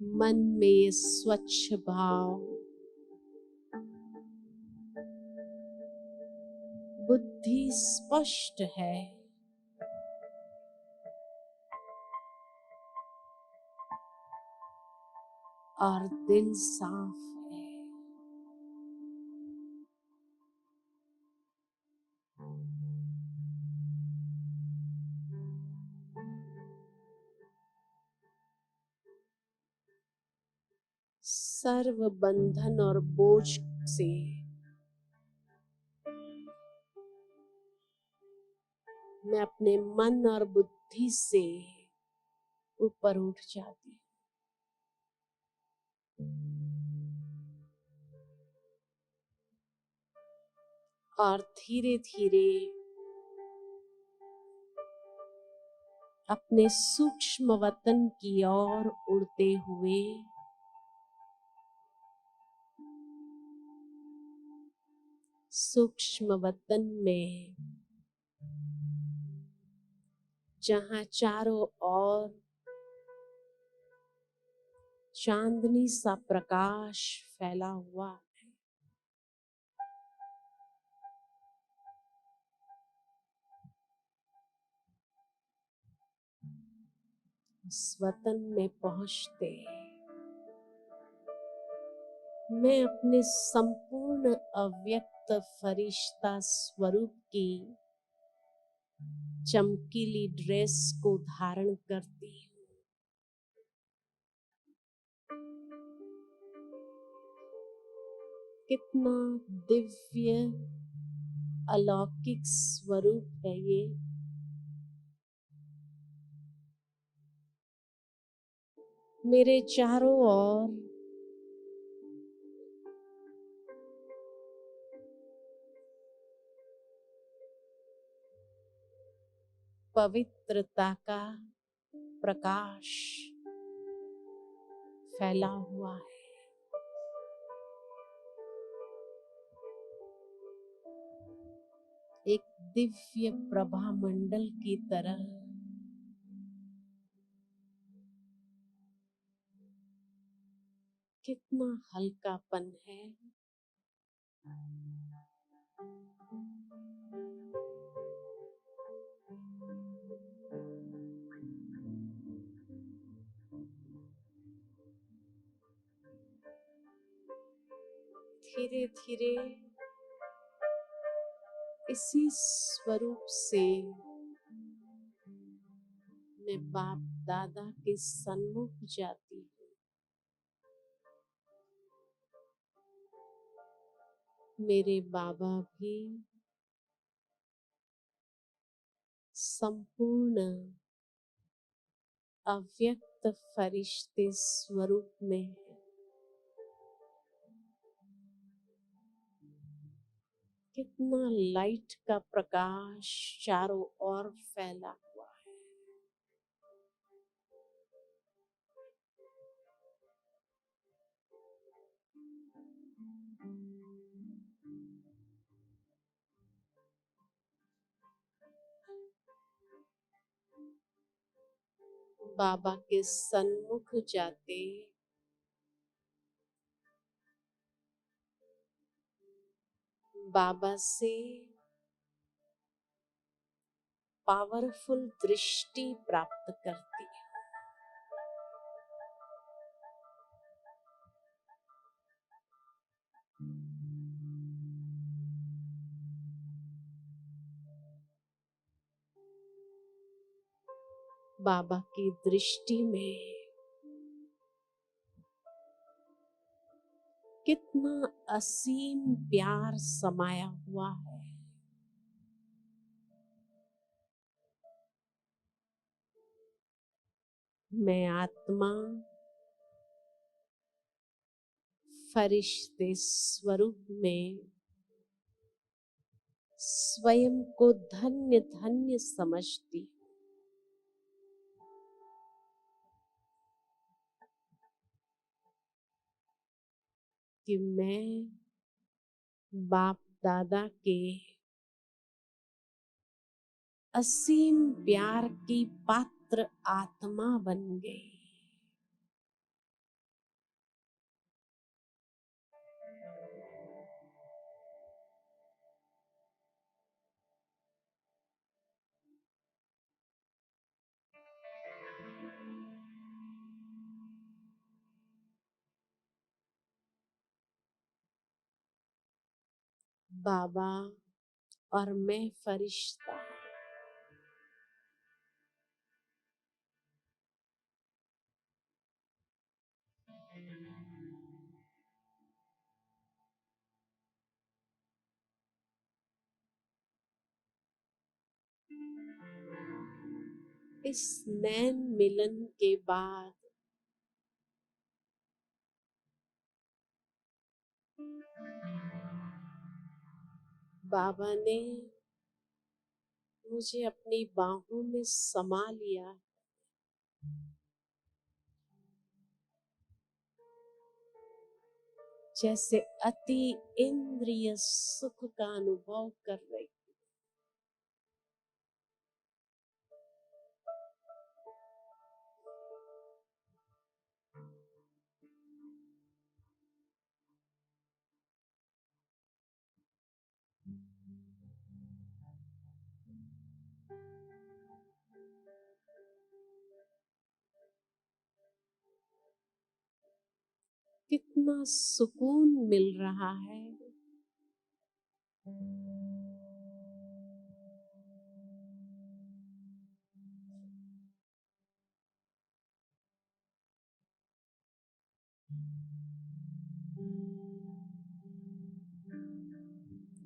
मन में स्वच्छ भाव, बुद्धि स्पष्ट है, और दिल साफ है। सर्व बंधन और बोझ से मैं अपने मन और बुद्धि से ऊपर उठ जाती हूँ। और धीरे धीरे अपने सूक्ष्म वतन की ओर उड़ते हुए सूक्ष्म वतन में, जहाँ चारों ओर चांदनी सा प्रकाश फैला हुआ है, उस वतन में पहुंचते मैं अपने संपूर्ण अव्यक्त फरिश्ता स्वरूप की चमकीली ड्रेस को धारण करती हूँ। कितना दिव्य अलौकिक स्वरूप है ये। मेरे चारों ओर पवित्रता का प्रकाश फैला हुआ है। एक दिव्य प्रभा मंडल की तरह कितना हल्कापन है। धीरे धीरे इसी स्वरूप से मैं बाप दादा के सन्मुख जाती हूँ। मेरे बाबा भी संपूर्ण अव्यक्त फरिश्ते स्वरूप में है। कितना लाइट का प्रकाश चारों ओर फैला हुआ है। बाबा के सन्मुख जाते बाबा से पावरफुल दृष्टि प्राप्त करती है। बाबा की दृष्टि में कितना असीम प्यार समाया हुआ है। मैं आत्मा फरिश्ते स्वरूप में स्वयं को धन्य धन्य समझती हूँ कि मैं बाप दादा के असीम प्यार की पात्र आत्मा बन गई। बाबा और मैं फरिश्ता। इस नैन मिलन के बाद बाबा ने मुझे अपनी बाहों में समा लिया। जैसे अति इंद्रिय सुख का अनुभव कर रही। कितना सुकून मिल रहा है।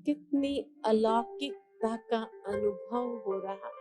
कितनी अलौकिकता का अनुभव हो रहा है।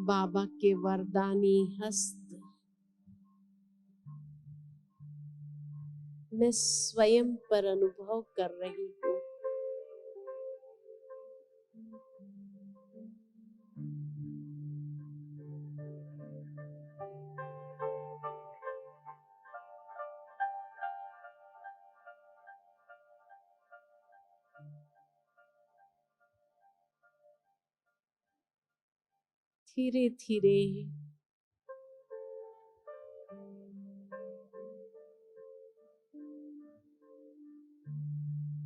बाबा के वरदानी हस्त मैं स्वयं पर अनुभव कर रही हूँ। धीरे धीरे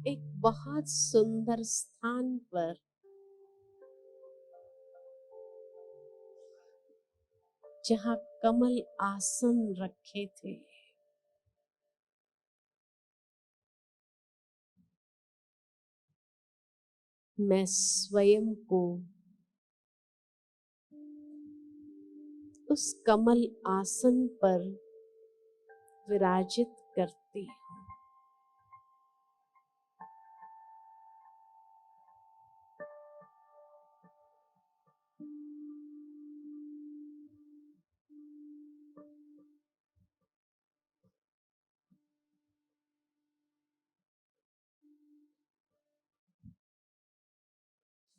एक बहुत सुंदर स्थान पर जहाँ कमल आसन रखे थे, मैं स्वयं को उस कमल आसन पर विराजित करती हूँ।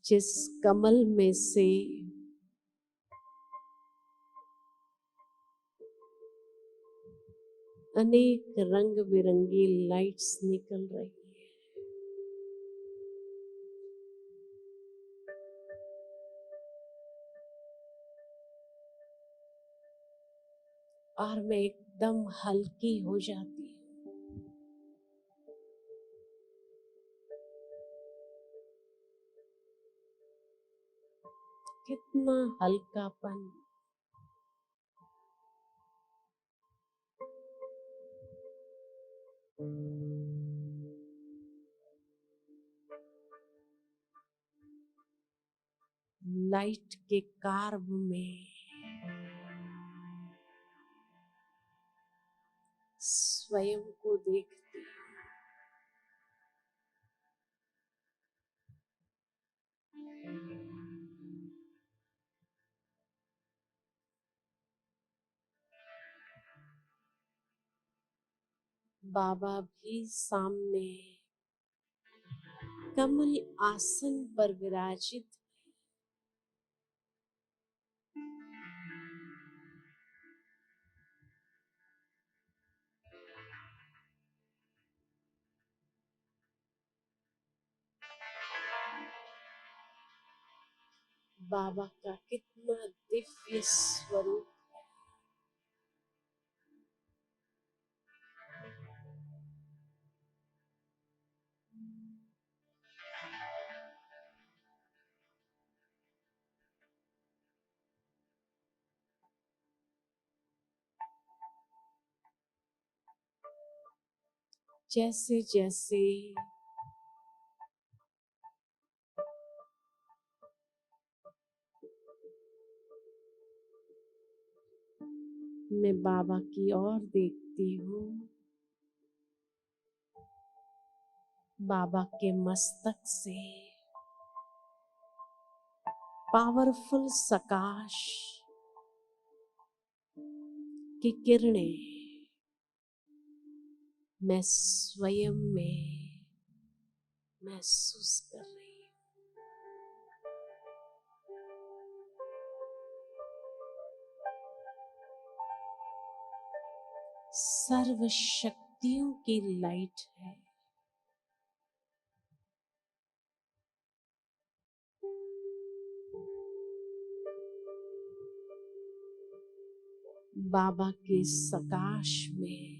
जिस कमल में से अनेक रंग बिरंगी लाइट्स निकल रही है, और मैं एकदम हल्की हो जाती हूँ। कितना हल्कापन, लाइट के कार्व में स्वयं को देखती हूँ। बाबा भी सामने कमल आसन पर विराजित। बाबा का कितना दिव्य स्वरूप, जैसे जैसे मैं बाबा की ओर देखती हूँ, बाबा के मस्तक से पावरफुल सकाश की किरणें मैं स्वयं में महसूस कर रही हूँ। सर्व शक्तियों की लाइट है। बाबा के सकाश में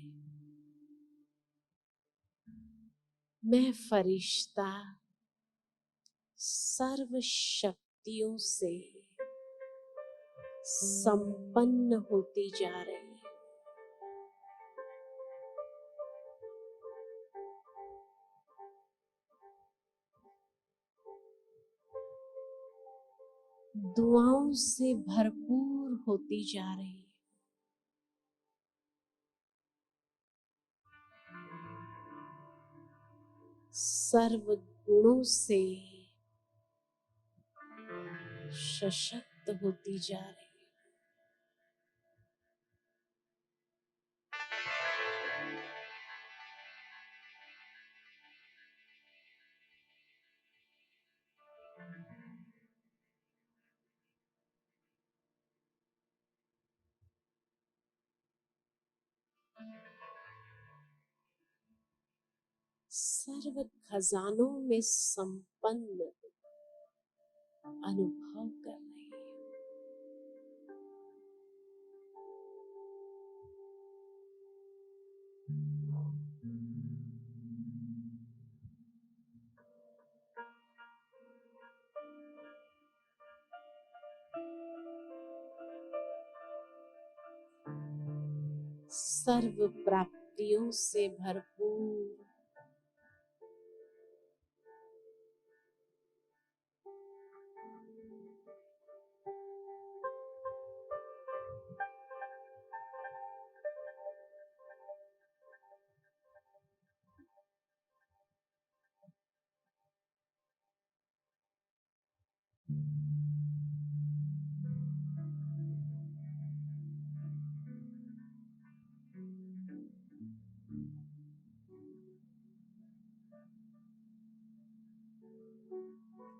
मैं फरिश्ता सर्व शक्तियों से संपन्न होती जा रही है। दुआओं से भरपूर होती जा रही है। सर्व गुणों से सशक्त होती जा रही है। सर्व खजानों में संपन्न अनुभव कर रही है। सर्व प्राप्तियों से भरपूर,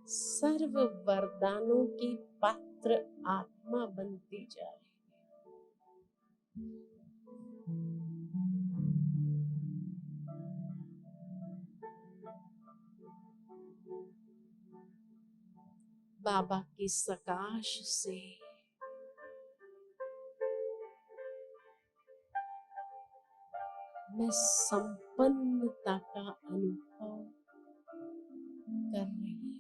सर्व वरदानों की पात्र आत्मा बनती जाए। बाबा की सकाश से मैं संपन्नता का अनुभव कर रही हूँ।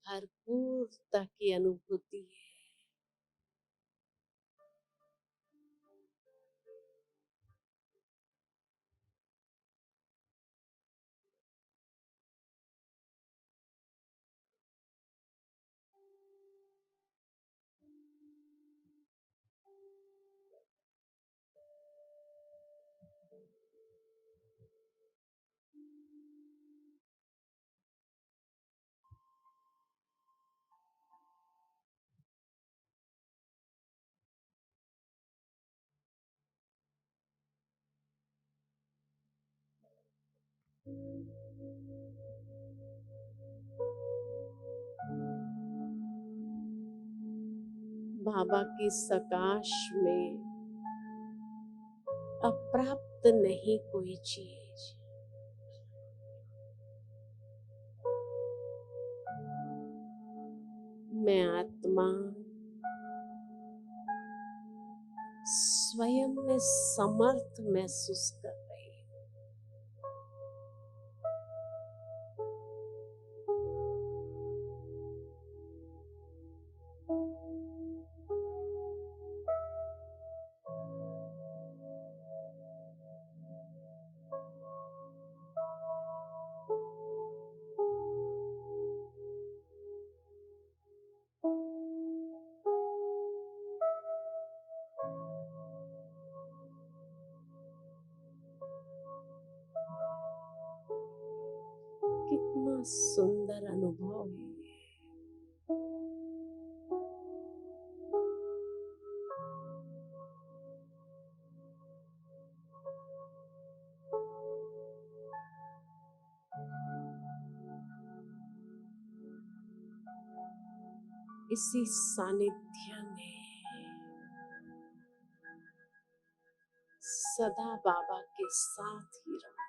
भरपूरता की अनुभूति है। बाबा की सकाश में अप्राप्त नहीं कोई चीज। मैं आत्मा स्वयं में समर्थ महसूस कर रही हूँ। कितना सुंदर अनुभव है। इसी सानिध्य में सदा बाबा के साथ ही रहो।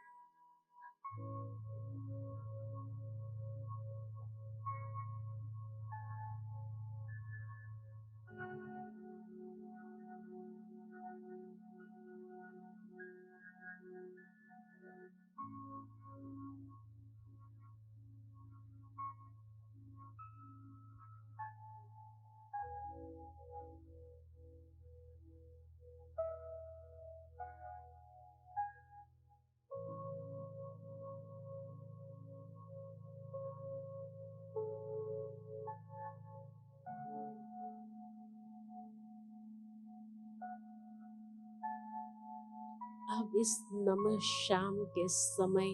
अब इस नमः शाम के समय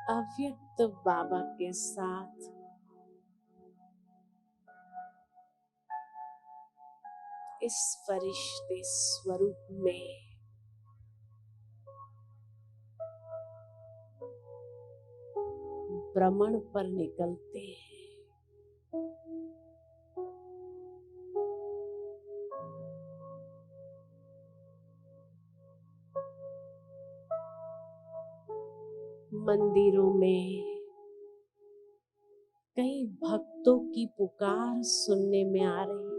अव्यक्त बाबा के साथ इस फरिश्ते स्वरूप में भ्रमण पर निकलते हैं। मंदिरों में कई भक्तों की पुकार सुनने में आ रही है।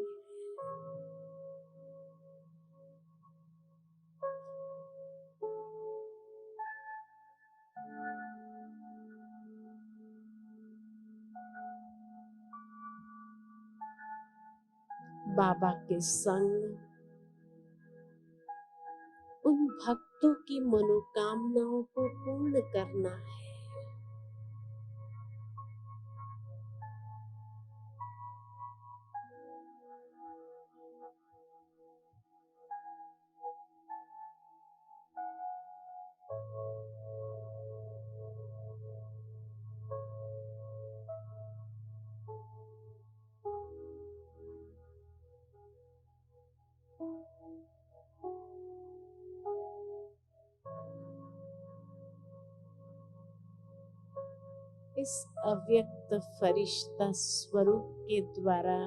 बाबा के संग उन भक्तों की मनोकामनाओं को पूर्ण करना है। इस अव्यक्त फरिश्ता स्वरूप के द्वारा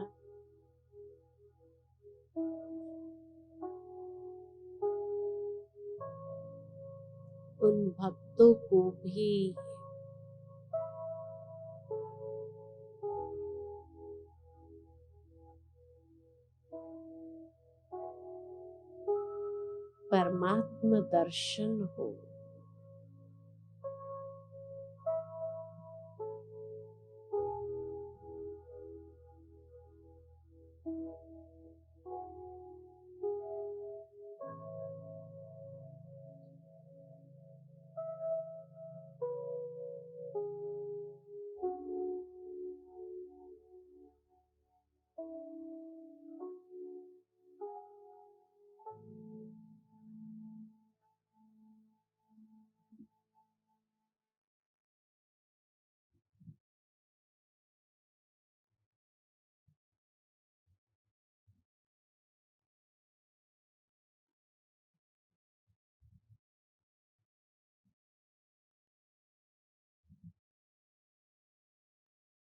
उन भक्तों को भी परमात्मा दर्शन हो।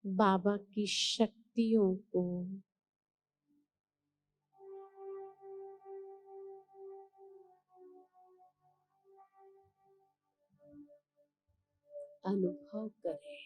बाबा की शक्तियों को अनुभव करें।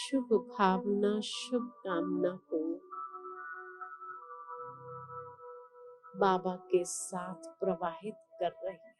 शुभ भावना, शुभ कामना को बाबा के साथ प्रवाहित कर रही है।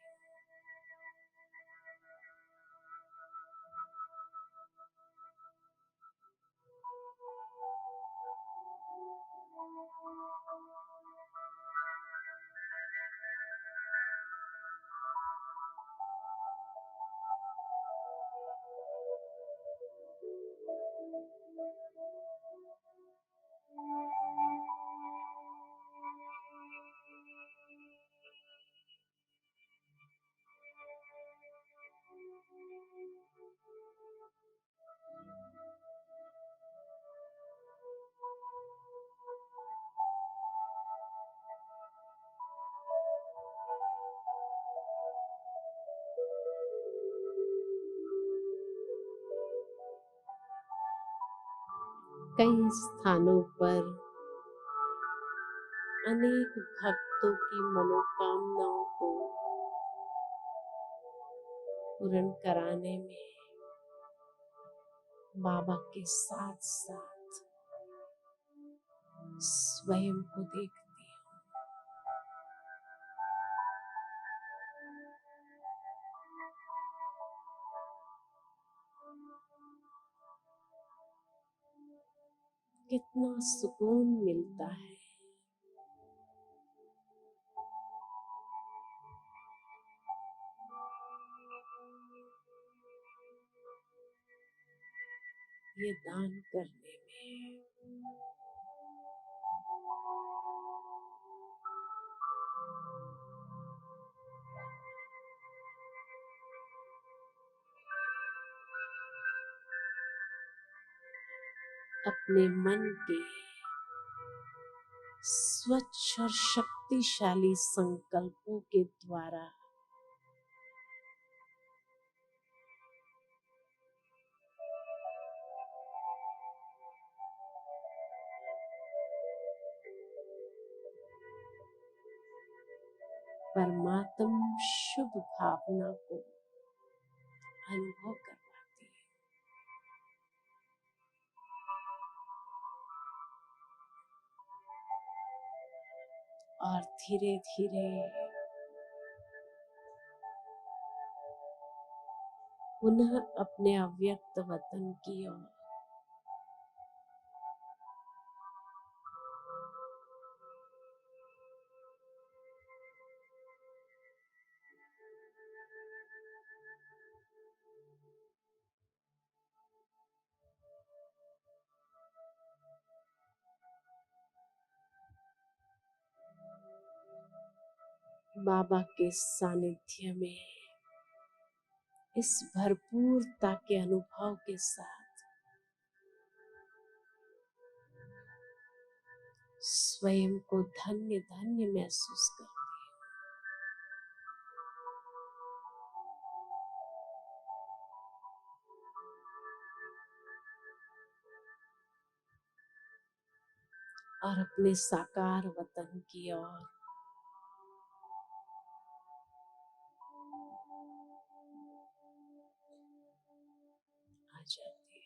कई स्थानों पर अनेक भक्तों की मनोकामनाओं को पूर्ण कराने में बाबा के साथ साथ स्वयं को देखती हूँ। कितना सुकून मिलता है। ये दान करने में अपने मन के स्वच्छ और शक्तिशाली संकल्पों के द्वारा परमात्म शुभ भावना को अनुभव करवाती है। और धीरे धीरे पुनः अपने अव्यक्त वतन की ओर बाबा के सानिध्य में इस भरपूरता के अनुभव के साथ स्वयं को धन्य धन्य महसूस करती और अपने साकार वतन की ओर आ जाती है।